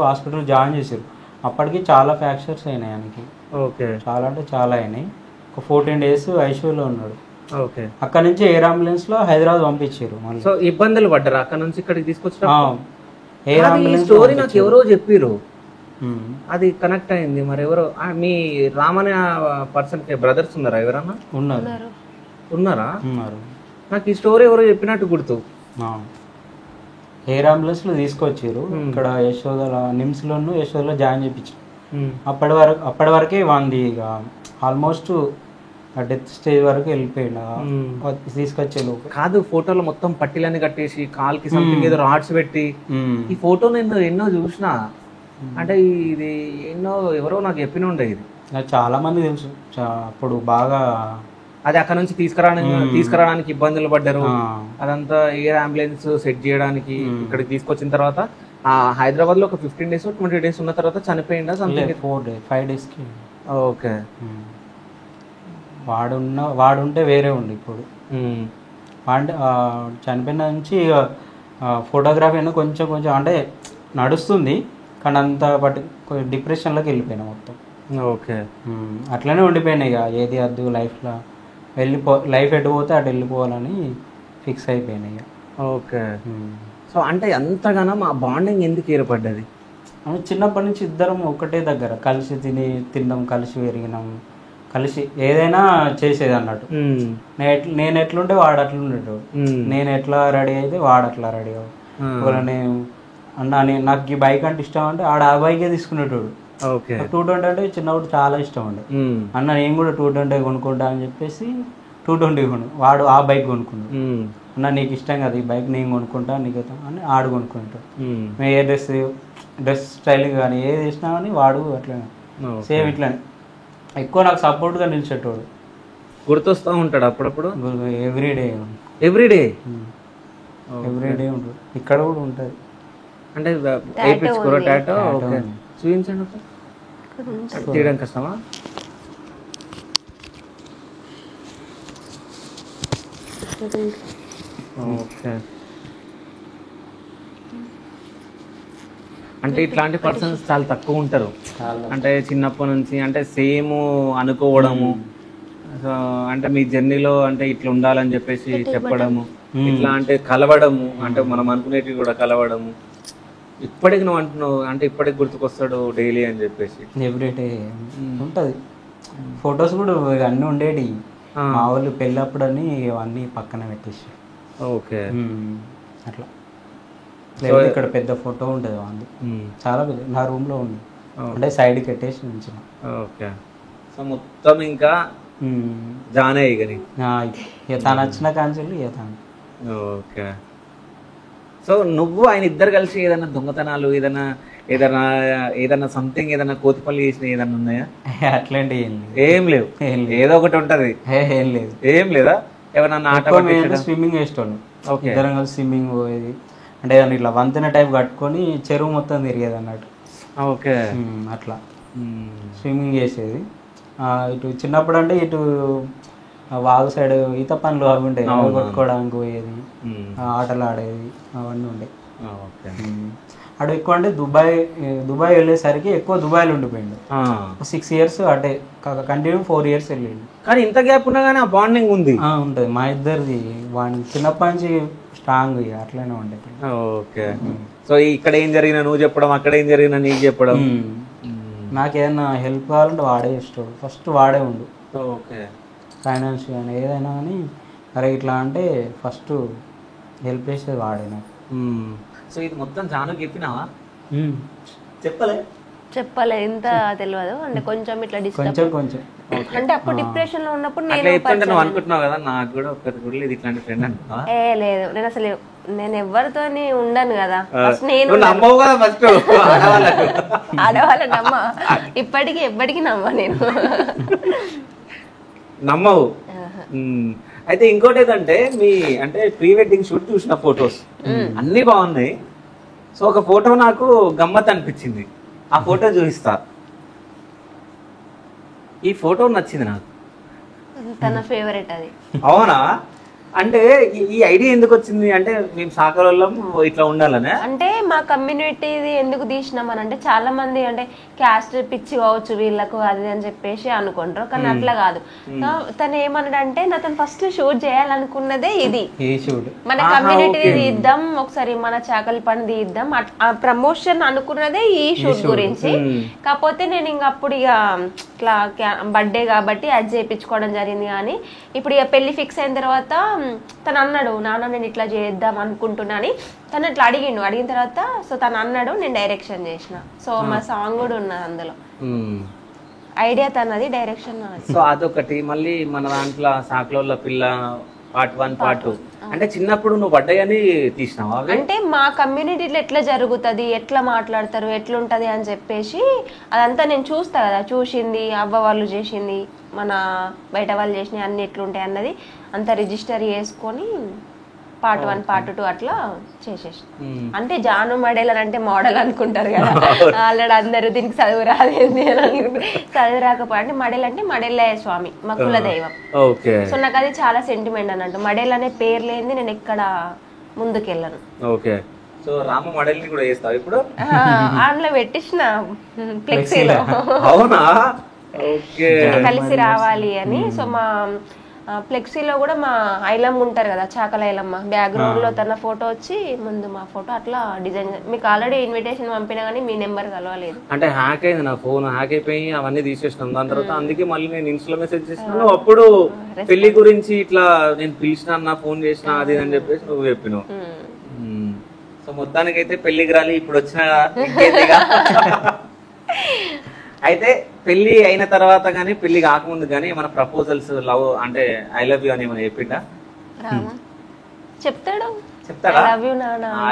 హాస్పిటల్ జాయిన్ చేశారు. అప్పటికి చాలా ఫ్రాక్చర్స్ అయినాయి ఆయనకి. ఓకే. చాలా అంటే చాలా అయినాయి. ఒక 14 days ఐసీయూలో ఉన్నాడు. ఓకే. అక్కడ నుంచి ఎయిర్ అంబులెన్స్ లో హైదరాబాద్ పంపించారు. సో ఇబ్బందులు పడ్డారు అక్కడ నుంచి ఇక్కడికి తీసుకొచ్చిన. ఎయిర్ అంబులెన్స్ స్టోరీ నాకు ఎవరో చెప్పిరు, అది కనెక్ట్ అయింది. మరి ఎవరో మీ రామనే పర్సన్ కి బ్రదర్స్ ఉన్నారా ఎవరన్నా? ఉన్నారా? నాకు ఈ స్టోరీ ఎవరో చెప్పినట్టు గుర్తు. ఎయిర్ అంబులెన్స్ లో తీసుకొచ్చారు. ఇక్కడ యశోదలో నిమ్స్ లోను యశోదలో జాయిన్ చేయించారు. అప్పటి వరకే వాంది ఇక ఆల్మోస్ట్ డెత్ స్టేజ్ వరకు వెళ్ళిపోయినా తీసుకొచ్చేది. కాదు, ఫోటోలో మొత్తం పట్టీలన్నీ కట్టేసి కాల్కి సంథింగ్ ఏదో రాడ్స్ పెట్టి, ఈ ఫోటో నేను ఎన్నో చూసినా. అంటే ఇది ఎన్నో ఎవరో నాకు చెప్పిన ఉండే, ఇది చాలా మంది తెలుసు. అప్పుడు బాగా అది అక్కడ నుంచి తీసుకురావడానికి ఇబ్బందులు పడ్డారు. అదంతా ఎయిర్ అంబులెన్స్ సెట్ చేయడానికి ఇక్కడికి తీసుకొచ్చిన తర్వాత హైదరాబాద్ లో ఒక 15 days 20 days ఉన్న తర్వాత చనిపోయిందా? 5 days. ఓకే. వాడుంటే వేరే ఉండి ఇప్పుడు చనిపోయిన నుంచి ఫోటోగ్రఫీ అయినా కొంచెం అంటే నడుస్తుంది, కానీ అంత డిప్రెషన్లోకి వెళ్ళిపోయినా మొత్తం. ఓకే. అట్లనే ఉండిపోయినాయి. ఇక ఏది వద్దు లైఫ్లో, లైఫ్ ఎటు పోతే అటు వెళ్ళిపోవాలని ఫిక్స్ అయిపోయినాయి. ఓకే. సో అంటే అంతగానో మా బాండింగ్ ఎందుకు ఏర్పడ్డది? చిన్నప్పటి నుంచి ఇద్దరం ఒకటే దగ్గర కలిసి తిన్నాం, కలిసి పెరిగినాం, కలిసి ఏదైనా చేసేది అన్నట్టు. నేను ఎట్లుంటే వాడు అట్లుండేటోడు, నేను ఎట్లా రెడీ అయితే వాడు అట్లా రెడీ అవ్వడు. నేను అన్న నాకు ఈ బైక్ అంటే ఇష్టం అంటే ఆడ ఆ బైకే తీసుకునేటోడు. 220 అంటే చిన్నప్పుడు చాలా ఇష్టం ఉండే. అన్న నేను కూడా 220 కొనుక్కుంటా అని చెప్పేసి 220 కొను, వాడు ఆ బైక్ కొనుక్కున్నాడు. అన్న నీకు ఇష్టం కదా ఈ బైక్, నేను కొనుక్కుంటా నీకు అని ఆడు కొనుక్కుంటాడు. మేము ఏ డ్రెస్ స్టైల్ కానీ ఏది చేసినా కానీ వాడు అట్లనే సేమ్ ఇట్లనే ఎక్కువ నాకు సపోర్ట్గా నిలిచేటోడు. గుర్తొస్తూ ఉంటాడు అప్పుడప్పుడు? ఎవ్రీడే ఉంటుంది. ఇక్కడ కూడా ఉంటుంది. అంటే వేయించుకోరా టాటో? ఓకే. చూపించండి, తీయడం కష్టమా? ఓకే. అంటే ఇట్లాంటి పర్సన్స్ చాలా తక్కువ ఉంటారు. అంటే చిన్నప్పటి నుంచి అంటే సేమ్ అనుకోవడము, అంటే మీ జర్నీలో అంటే ఇట్లా ఉండాలని చెప్పేసి చెప్పడము, ఇట్లా అంటే కలవడము, అంటే మనం అనుకునేటివి కూడా కలవడము. ఇప్పటికి నువ్వు అంటున్నావు అంటే ఇప్పటికి గుర్తుకొస్తాడు డైలీ అని చెప్పేసి. ఎవ్రీడే ఉంటుంది. ఫొటోస్ కూడా అన్నీ ఉండేవి. మా వాళ్ళు పెళ్ళప్పుడు అని అవన్నీ పక్కన పెట్టేసి. ఓకే. అట్లా లేకపోతే ఇక్కడ పెద్ద ఫోటో ఉంటుంది వాళ్ళు, చాలా పెద్ద, నా రూమ్ లో ఉంది, అంటే సైడ్కి పెట్టేసి ఉంచిన. ఓకే. సో మొత్తం ఇంకా జానే ఇక తను వచ్చిన కాంచెల్లి ఇక తను. ఓకే. సో నువ్వు ఆయన ఇద్దరు కలిసి ఏదైనా దొంగతనాలు ఏదైనా ఏదైనా ఏదైనా సంథింగ్ ఏదైనా కోతిపల్లి చేసిన ఏదైనా ఉన్నాయా? అట్లాంటివి ఏం లేవు. ఏదో ఒకటి ఉంటది. ఏం లేదు. ఏం లేదా? ఏమన్నా స్విమ్మింగ్ వేసేటోళ్ళు, ఇద్దరం కలిసి స్విమ్మింగ్ పోయేది, అంటే ఇట్లా వంతెన టైప్ కట్టుకొని చెరువు మొత్తం తిరిగేది అన్నట్టు. ఓకే. అట్లా స్విమ్మింగ్ చేసేది. ఇటు చిన్నప్పుడు అంటే ఇటు వాగు సైడ్ ఈత పనులు అవి ఉంటాయి, కొట్టుకోవడానికి పోయేది, ఆటలు ఆడేది, అవన్నీ ఉండే. అటు ఎక్కువ అంటే దుబాయ్ వెళ్ళేసరికి ఎక్కువ దుబాయ్లో ఉండిపోయిండు. 6 years అంటే కంటిన్యూ 4 years వెళ్ళిండు. కానీ ఇంత గ్యాప్ ఉన్నా కానీ ఆ బాండింగ్ ఉంది. ఉంటుంది మా ఇద్దరిది. వాడిని చిన్నప్పటి నుంచి స్ట్రాంగ్ అట్లనే ఉండే. ఓకే. సో ఇక్కడ ఏం జరిగినా నువ్వు చెప్పడం, అక్కడ ఏం జరిగినా నీకు చెప్పడం. నాకు ఏదైనా హెల్ప్ కావాలంటే వాడే ఇస్తాడు, ఫస్ట్ వాడే ఉండు. ఓకే. ఫైనాన్స్ కానీ ఏదైనా కానీ అరే ఇట్లా అంటే ఫస్ట్ హెల్ప్ చేసేది వాడే నాకు. సో ఇది మొత్తం జాను చెప్పినావా? చెప్పలే, ఇంత తెలియదు అంటే కొంచెం ఇట్లా డిస్టర్బ్ కొంచెం అంటే అప్పుడు డిప్రెషన్ లో ఉన్నప్పుడు నేను అనుకుంటున్నావు కదా నాకు కూడా ఒక్కటి కూడా లేదు ఇట్లాంటి ఫ్రెండ్ అనుకున్నా. లేదు, నేను అసలు నేను ఎవరితోని ఉండను కదా. ఫస్ట్ నేను ఆడవాళ్ళ నమ్మ, ఇప్పటికి ఎప్పటికీ నమ్మ నేను. నమ్మవు. అయితే ఇంకోటి ఏంటంటే మీ అంటే ప్రీ వెడ్డింగ్ షూట్ చూసిన ఫొటోస్ అన్ని బాగున్నాయి. సో ఒక ఫోటో నాకు గమ్మత్ అనిపించింది, ఆ ఫోటో చూపిస్తా. ఈ ఫోటో నచ్చింది నాకు. తన ఫేవరెట్ అది. అవునా? అంటే ఈ ఐడియా ఎందుకు వచ్చింది? అంటే మేము సాకరోళ్ళం ఇట్లా ఉండాలనే అంటే మా కమ్యూనిటీది ఎందుకు తీసినాం అని అంటే చాలా మంది అంటే క్యాస్ట్ పిచ్చి కావచ్చు వీళ్ళకు అది అని చెప్పేసి అనుకుంటారు, కానీ అట్లా కాదు. తను ఏమన్నాడంటే తను ఫస్ట్ షూట్ చేయాలనుకున్నదే ఇది, మన కమ్యూనిటీ తీద్దాం ఒకసారి, మన చాకలి పని తీద్దాం, ఆ ప్రమోషన్ అనుకున్నదే ఈ షూట్ గురించి. కాకపోతే నేను ఇంక అప్పుడు ఇక ఇట్లా బర్త్డే కాబట్టి అది చేయించుకోవడం జరిగింది. కానీ ఇప్పుడు ఇక పెళ్లి ఫిక్స్ అయిన తర్వాత తను అన్నాడు, నాన్న నేను ఇట్లా చేద్దాం అనుకుంటున్నా అని. తను ఇట్లా అడిగిన తర్వాత సో తను అన్నాడు, నేను డైరెక్షన్ చేసిన. సో మా సాంగ్ కూడా ఉన్నది అందులో. ఐడియా తనది, డైరెక్షన్ నాది. సో అదొకటి. మళ్ళీ మన దాంట్లో సాకలోళ్ళ పిల్ల Part 1 Part 2 అంటే చిన్నప్పుడు నువ్వు పడ్డాయని తీసినావా? అంటే మా కమ్యూనిటీలో ఎట్లా జరుగుతుంది, ఎట్లా మాట్లాడతారు, ఎట్లుంటది అని చెప్పేసి అదంతా నేను చూస్తా కదా. చూసింది అవ్వ వాళ్ళు చేసింది, మన బయట వాళ్ళు చేసినవి అన్ని ఎట్లుంటాయి అన్నది అంతా రిజిస్టర్ చేసుకొని Part 1 Part 2 అట్లా చేసేసి. అంటే జాను మోడల్ అని అంటే మోడల్ అనుకుంటారు కదా ఆల్రెడీ అందరూ, దీనికి చదువు రాలేదు చదువు రాకపోతే అంటే మడేల్ అంటే మడేలయ్య స్వామి మా కుల దైవం. సో నాకు అది చాలా సెంటిమెంట్ అన్నట్టు. మడేల్ అనే పేరు లేనిది నేను ఎక్కడ ముందుకెళ్ళను. ఓకే. సో రామ మోడల్ ని కూడా చేస్తావు ఇప్పుడు? అందులో పెట్టించిన ఫ్లెక్సీలో. అవునా? ఓకే. కలిసి రావాలి అని. సో మా ఫ్లెక్సీలో కూడా మా ఐలమ్మ ఉంటారు కదా, చాకల ఐలమ్మ, బ్యాక్గ్రౌండ్ లో తన ఫోటో వచ్చి ముందు మా ఫోటో అట్లా డిజైన్. మీకు ఆల్రెడీ ఇన్విటేషన్ పంపినా కానీ మీ నెంబర్ కలవలేదు. అంటే హ్యాక్ అయింది, నా ఫోన్ హ్యాక్ అయిపోయి అవన్నీ తీసేసినాం. దాని తర్వాత అందుకే మళ్ళీ నేను ఇన్స్టాలో మెసేజ్ చేసినాను. అప్పుడు పెళ్లి గురించి ఇట్లా నేను పిలిచిన, నా ఫోన్ చేసిన అది అని చెప్పేసి నువ్వు చెప్పినావు. సో మొత్తానికి అయితే పెళ్లికి రాలి ఇప్పుడు వచ్చిన. అయితే పెళ్లి అయిన తర్వాత గానీ పెళ్లి కాకముందు గానీ ఏమైనా ప్రపోజల్స్, లవ్ అంటే ఐ లవ్ యూ అని ఏమైనా చెప్పిండా? చెప్తాడు. చెప్తాడా?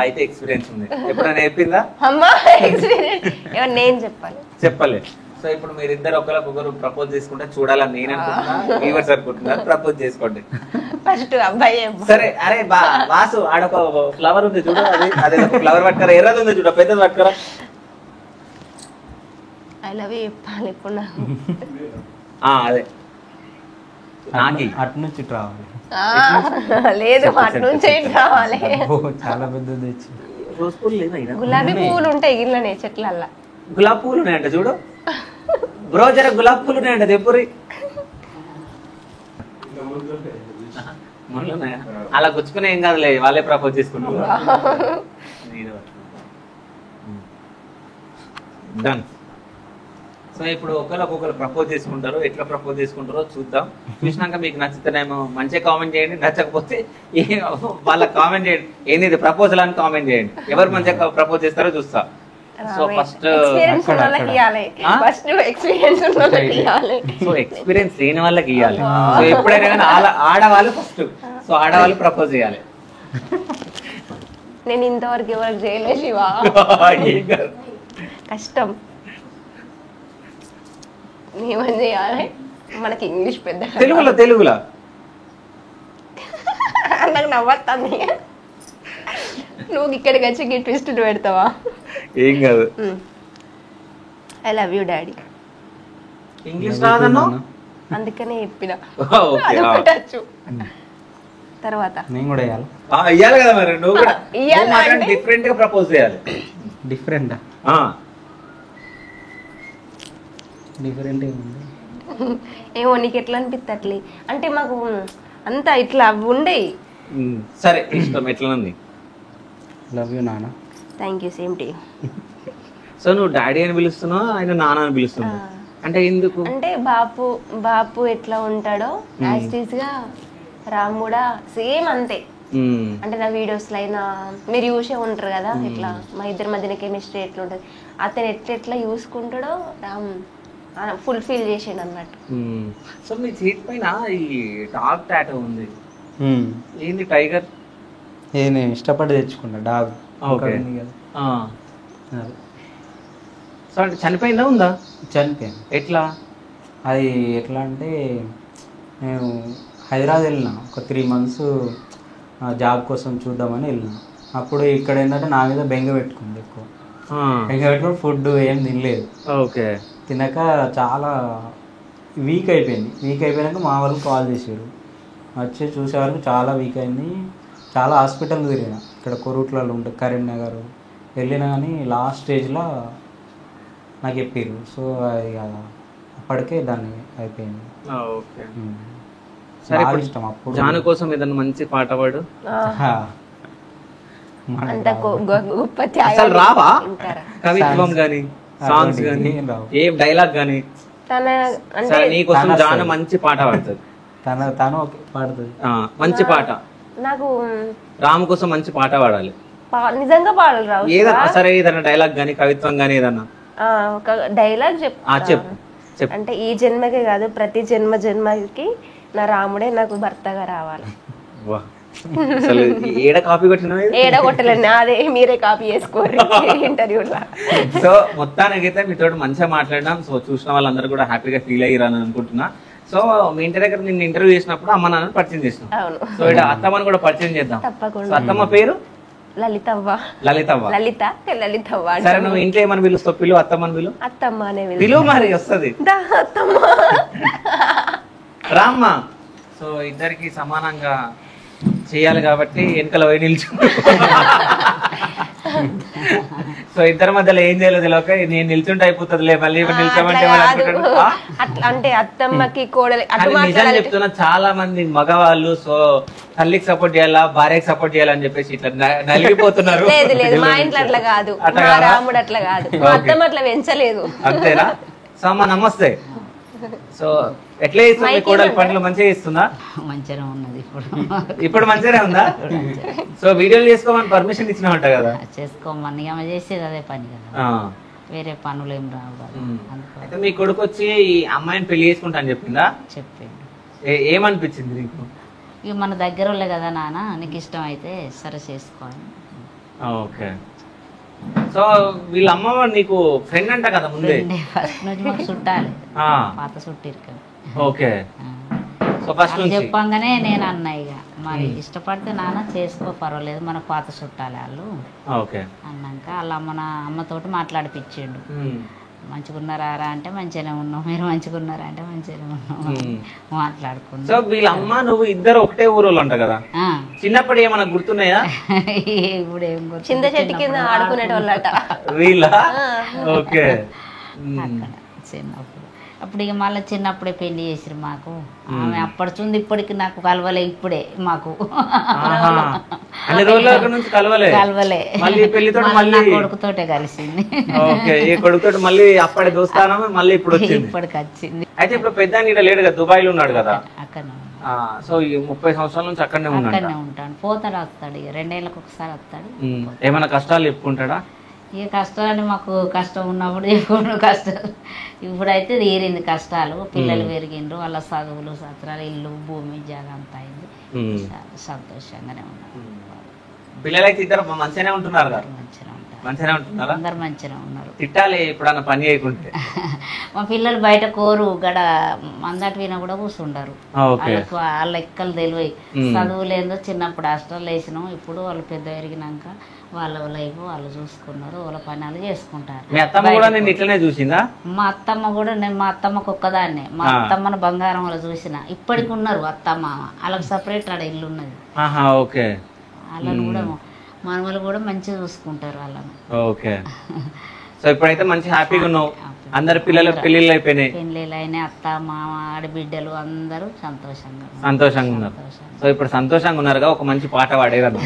అయితే ఎక్స్పీరియన్స్ ఉంది. ఎప్పుడైనా చెప్పిందా? నేను చెప్పాలి. చెప్పలే. సో ఇప్పుడు మీరిద్దరు ఒకరికొకరు ప్రపోజ్ చేసుకుంటే చూడాలని నేను అనుకుంటున్నా, వ్యూవర్స్ అనుకుంటున్నారు. ప్రపోజ్ చేసుకోండి ఫస్ట్ అబ్బాయి. సరే. అరే వాసు ఆడొక ఫ్లవర్ ఉంది చూడు, అదే ఫ్లవర్ పట్టుకరా, ఎర్రది ఉంది చూడ, పెద్దది పట్టుకరా. ఐ లవ్ యూ చెప్పాలి ఇప్పుడు నాకు. అదే నాకి అటు నుంచి రావాలి. లేదు అటు నుంచి రావాలి. చాలా పెద్దది తెచ్చి రోజు పూలు లేదా? గులాబీ పువ్వులు ఉంటాయి గిల్లనే చెట్లల్లా. గులాబీ పువ్వులు ఉన్నాయంట చూడు బ్రో, జర గులాబీ పువ్వులు ఉన్నాయంట తెప్పురి. అలా గుచ్చుకునే ఏం కాదులే, వాళ్ళే ప్రపోజ్ చేసుకుంటున్నారు. డన్. సో ఇప్పుడు ఒకరు ప్రపోజ్ చేసుకుంటారు, ఎట్లా ప్రపోజ్ చేసుకుంటారో చూద్దాం. చూసినాక మీకు నచ్చితేనేమో మంచిగా కామెంట్ చేయండి, నచ్చకపోతే వాళ్ళ కామెంట్ చేయండి, ఏంది ఇది ప్రపోజల్ అని కామెంట్ చేయండి. ఎవరు మంచిగా ప్రపోజ్ చేస్తారో చూస్తా. సో ఫస్ట్ ఎక్స్పీరియన్స్ లేని వాళ్ళకి ఇవ్వాలి. సో ఎప్పుడైనా కానీ ఆడవాళ్ళు ఫస్ట్, సో ఆడవాళ్ళు ప్రపోజ్ చేయాలి. నేను ఇంతవరకు ఎవరికి చేయలేదు శివ, కష్టం. ఏమని చేయాలి? మనకి ఇంగ్లీష్ పెద్ద తెలుగులో నాకు నవ్వుతుంది. నువ్వు ఇక్కడికి వచ్చి ట్విస్ట్ పెడతావా? ఏం కాదు. I love you daddy. English రాదన్నా, అందుకనే చెప్పిన. ఓకే. తర్వాత నేను కూడా వేయాలి. ఇయ్యాలి కదా మరి, నువ్వు కూడా డిఫరెంట్ గా ప్రపోజ్ చేయాలి. డిఫరెంట్ ఏమో నీకు ఎట్లా అనిపిస్తట్లే అంటే మాకు అంతా ఇట్లా ఉండేవి. సరే ఇష్టం ఎట్లా ఉంది. లవ్ యూ నాన్న. Thank you, same to you. So నువ్వు డాడీ అని పిలుస్తున్నావు, ఆయన నాన్న అని పిలుస్తున్నావు అంటే ఎందుకు? అంటే బాపు ఎట్లా ఉంటాడో యాస్టీస్ గా రామ్ కూడా సేమ్ అంతే. అంటే నా వీడియోస్ లో అయినా మీరు చూసే ఉంటారు కదా, ఇట్లా మా ఇద్దరి మధ్యన కెమిస్ట్రీ ఎట్లా ఉంటుంది, అతను ఎట్లా చూసుకుంటాడో రామ్ ఫుల్ఫిల్ చేసాడు అన్నట్టు. సో మీ చేతి పైన ఈ డాగ్ టాటూ ఉంది, ఏంది? టైగర్. నేను ఇష్టపడి తెచ్చుకున్నా డాగ్. సో అంటే చనిపోయిందా ఉందా? చనిపోయింది. ఎట్లా? అది ఎట్లా అంటే నేను హైదరాబాద్ వెళ్ళిన ఒక 3 months జాబ్ కోసం చూద్దామని వెళ్ళిన. అప్పుడు ఇక్కడ ఏంటంటే నా మీద బెంగ పెట్టుకుంది ఎక్కువ. బెంగ పెట్టుకుని ఫుడ్ ఏం తినలేదు. ఓకే. తినక చాలా వీక్ అయిపోయింది. వీక్ అయిపోయాక మా వాళ్ళకి కాల్ చేశారు, వచ్చి చూసే వరకు చాలా వీక్ అయింది. చాలా హాస్పిటల్ తిరిగిన, ఇక్కడ కొరుట్లలో ఉంటుంది కరీంనగర్ వెళ్ళినా, కానీ లాస్ట్ స్టేజ్లో నాకు చెప్పారు. సో అది అప్పటికే దాన్ని అయిపోయింది. ఓకే. సరే ఇష్టం. అప్పుడు జాను కోసం ఏదైనా మంచి పాట పాడు. అసలు రావా కవిత్వం గాని, సాంగ్స్ గాని, ఏ డైలాగ్ గాని? నీకోసం జాను మంచి పాట పాడుతుంది. తను పాడుతుంది మంచి పాట. నాకు రాము కోసం మంచి పాట పాడాలి. నిజంగా పాడాలి రావు. ఏదన్నా సరే, ఏదైనా డైలాగ్ గాని, కవిత్వం గాని ఏదన్నా ఒక డైలాగ్ చెప్పు. అంటే ఈ జన్మకే కాదు, ప్రతి జన్మకి నా రాముడే నాకు భర్తగా రావాలి. ఏడ కాపీ కొట్టినా? ఏడ కొట్టలేండి, అదే మీరే కాపీ చేసుకోరు ఇంటర్వ్యూలో. సో మొత్తానికి అయితే మీతో మంచిగా మాట్లాడినాం. సో చూసిన వాళ్ళందరూ కూడా హ్యాపీగా ఫీల్ అయ్యారని అనుకుంటున్నా. సో మీ ఇంటి దగ్గర నిన్ను ఇంటర్వ్యూ చేసినప్పుడు అమ్మ నాన్న పరిచయం చేసినాం. సో ఇక్కడ అత్తమ్మని కూడా పరిచయం చేద్దాం. తప్పకుండా. అత్తమ్మ పేరు లలితవ్వ. సరే, నువ్వు ఇంట్లో ఏమని పిలుస్తావు? పిలువు అత్తమ్మని పిలువు. అత్తమ్మ అనే పిలువు, మరి వస్తుంది. అత్తమ్మ రామ్మ. సో ఇద్దరికి సమానంగా చేయాలి కాబట్టి వెనకల పోయి నిల్చు. సో ఇద్దరి మధ్యలో ఏం చేయలేదు తెలియక నేను నిల్చుంటే అయిపోతుందిలే, మళ్ళీ నిల్చోమంటే అంటే అత్తమ్మకి కోడలి. నిజం చెప్తున్నా, చాలా మంది మగవాళ్ళు సో తల్లికి సపోర్ట్ చేయాలా, భార్యకి సపోర్ట్ చేయాలని చెప్పేసి ఇట్లా నలిగిపోతున్నారు. లేదు లేదు, మా ఇంట్లో అట్లా కాదు, మా రాముడు అట్లా కాదు, మా అత్తమ్మ అట్లా పెంచలేదు. అంతేనా? సో అమ్మ నమస్తే. సో ఎట్లా ఇస్తుంది కోడలి పనులు? మంచిగా ఇస్తుందా? మంచిగా ఉన్నది ఇప్పుడు మంచిగానే ఉందా? సో వీడియోలు చేసుకోమని పర్మిషన్ ఇచ్చినా ఉంటా కదా? చేసుకోమని ఆమె చేసేది అదే పని కదా, వేరే పనులు ఏం రావు కదా. అయితే మీ కొడుకు వచ్చి ఈ అమ్మాయిని పెళ్లి చేసుకుంటా అని చెప్పిందా? చెప్పిండు. ఏమనిపించింది నీకు? ఇక మన దగ్గర వాళ్ళే కదా నాన్న, నీకు ఇష్టం అయితే సరే చేసుకోవాలి. ఓకే. సో వీళ్ళ అమ్మ నీకు ఫ్రెండ్ అంట కదా ముందే? ఫస్ట్ నుంచి మాకు చుట్టాలి, పాత చుట్టిరు. ఓకే. సో ఫస్ట్ నుంచి చెప్పంగానే నేను అన్నా, ఇక మరి ఇష్టపడితే నాన్న చేసుకో పర్వాలేదు, మన పాత చుట్టాలి వాళ్ళు. ఓకే. అన్నాక వాళ్ళ అమ్మతోటి మాట్లాడిపించిండు. మంచిగున్నారా అంటే మంచిగానే ఉన్నాం, మీరు మంచిగున్నారా అంటే మంచిగానే ఉన్నాం మాట్లాడుకున్నాం. సో వీళ్ళ అమ్మ నువ్వు ఇద్దరు ఒకటే ఊరోళ్ళు అంట కదా? చిన్నప్పుడు ఏమన్నా గుర్తున్నాయా? ఇప్పుడు ఏం గుర్తు, చింత చెట్టు కింద ఆడుకునేటోళ్ళట వీళ్ళ. ఓకే. అక్కడ చిన్నప్పుడు అప్పుడు ఇక మళ్ళీ చిన్నప్పుడే పెళ్లి చేసిరు మాకు. ఆమె అప్పటి చూంది ఇప్పటికి నాకు కలవలే, ఇప్పుడే మాకు అన్ని రోజుల నుంచి కలవలే. మళ్ళీ పెళ్లితో మళ్ళీ కొడుకుతోటే కలిసింది. ఓకే, ఈ కొడుకుతో మళ్ళీ అప్పటి దోస్తానా మళ్ళీ ఇప్పుడు వచ్చింది. ఇప్పటికి వచ్చింది. అయితే ఇప్పుడు పెద్ద ఇక్కడ లేడు కదా, దుబాయ్ లో ఉన్నాడు కదా. అక్కడ సో ఈ 30 సంవత్సరాల నుంచి అక్కడనే ఉంటాడు. పోతాడు, వస్తాడు, ఇక 2 ఏళ్ళకి ఒకసారి వస్తాడు. ఏమైనా కష్టాలు చెప్పుకుంటాడా? ఇక కష్టాలని మాకు కష్టం ఉన్నప్పుడు ఇప్పుడు కష్టం, ఇప్పుడైతే తీరింది కష్టాలు. పిల్లలు పెరిగిండ్రు, వాళ్ళ చదువులు సత్రాలు, ఇల్లు భూమి జాగా అంతా అయింది. సంతోషంగానే ఉన్నారు. పిల్లలైతే ఇద్దరు మంచిగానే ఉంటున్నారు కదా? మంచిగా ఉంటారు, అందరు మంచిగా ఉన్నారు. తిట్టాలి ఎప్పుడన్నా పని చేయకుంటే. మా పిల్లలు బయట కోరు గడ మందటి విన కూడా కూర్చుంటారు. వాళ్ళకు వాళ్ళ ఎక్కలు తెలివై చదువులేదో చిన్నప్పుడు హాస్టల్ వేసినాం. ఇప్పుడు వాళ్ళు పెద్ద పెరిగినాక వాళ్ళ లైఫ్ వాళ్ళు చూసుకున్నారు, వాళ్ళ పనులు చేసుకుంటారు. మీ అత్తమ్మ కూడా నేను ఇట్లనే చూసిందా? మా అత్తమ్మ కూడా, నేను మా అత్తమ్మకు ఒక్కదాన్నే. మా అత్తమ్మను బంగారం వాళ్ళు చూసిన. ఇప్పటికి ఉన్నారు అత్తమ్మ, వాళ్ళకి సపరేట్ ఆడ ఇల్లు ఉన్నది. ఓకే, వాళ్ళని కూడా మనవాళ్ళు కూడా మంచిగా చూసుకుంటారు వాళ్ళని. ఓకే, సో ఇప్పుడైతే మంచి హ్యాపీగా ఉన్నావు. అందరు పిల్లల పెళ్లిళ్ళు అయిపోయినాయి, పెళ్లిళ్ళు అయినాయి. అత్త మామ ఆడబిడ్డలు అందరూ సంతోషంగా ఉన్నారు. సో ఇప్పుడు సంతోషంగా ఉన్నారుగా, ఒక మంచి పాట పాడేదన్న.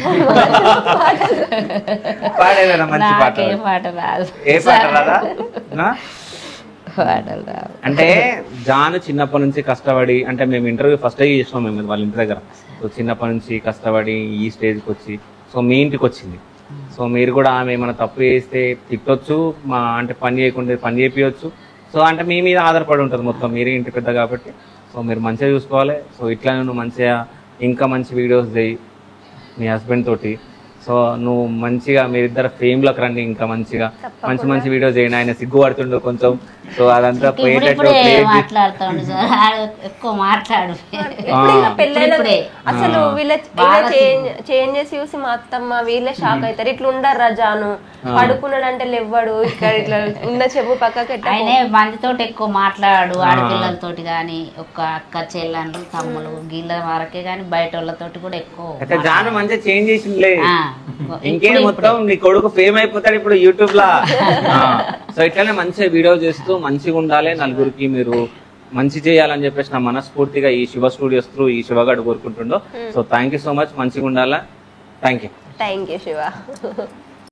పాడేదన్నా మంచి పాట? ఏ పాట రాదు. ఏ పాట రాదా? అంటే జాను చిన్నప్పటి నుంచి కష్టపడి, అంటే మేము ఇంటర్వ్యూ ఫస్ట్ చేసినాం మేము వాళ్ళ ఇంటి దగ్గర. సో చిన్నప్పటి నుంచి కష్టపడి ఈ స్టేజ్కి వచ్చి, సో మీ ఇంటికి వచ్చింది. సో మీరు కూడా ఆమె ఏమైనా తప్పు చేస్తే తిట్టొచ్చు, అంటే పని చేయకుండా పని చేపించవచ్చు. సో అంటే మీ మీద ఆధారపడి ఉంటుంది మొత్తం, మీరే ఇంటి పెద్ద కాబట్టి. సో మీరు మంచిగా చూసుకోవాలి. సో ఇట్లా నువ్వు మంచిగా ఇంకా మంచి వీడియోస్ చేయి మీ హస్బెండ్ తోటి. సో నువ్వు మంచిగా మీరిద్దరు ఫేమ్లోకి రండి, ఇంకా మంచిగా మంచి మంచి వీడియోస్ చేయండి. ఆయన సిగ్గుపడుతుండు కొంచెం, సో అదంతా పోయేటట్టు మాట్లాడుతాడు సార్, ఎక్కువ మాట్లాడు. అసలు వీళ్ళ చేంజెస్ చూసి మా అత్తమ్మ వీళ్ళే షాక్ అవుతారు. ఇట్లా ఉండరు రజాను, పడుకున్నాడు అంటే లేవ్వడు, ఇక్కడ ఇట్లా ఉన్న చెప్పు పక్కకి. ఆయనే మందితో ఎక్కువ మాట్లాడు, ఆడపిల్లలతోటి గాని, ఒక్క అక్క చెల్లెండ్రు తమ్ములు గీళ్ళ వరకే గాని బయట వాళ్ళతోటి కూడా ఎక్కువ. జాను మంచిగా చేంజ్ చేసిందిలే. ఇంకేం మొత్తం నీ కొడుకు ఫేమ్ అయిపోతాడు ఇప్పుడు యూట్యూబ్ లా. సో ఇట్లానే మంచిగా వీడియో చేస్తూ మంచిగా ఉండాలి, నలుగురికి మీరు మంచి చేయాలని చెప్పేసి నా మనస్ఫూర్తిగా ఈ శివ స్టూడియోస్ త్రూ ఈ శివగాడు కోరుకుంటుండో. So thank you so much, మంచిగా ఉండాలా. Thank you Shiva.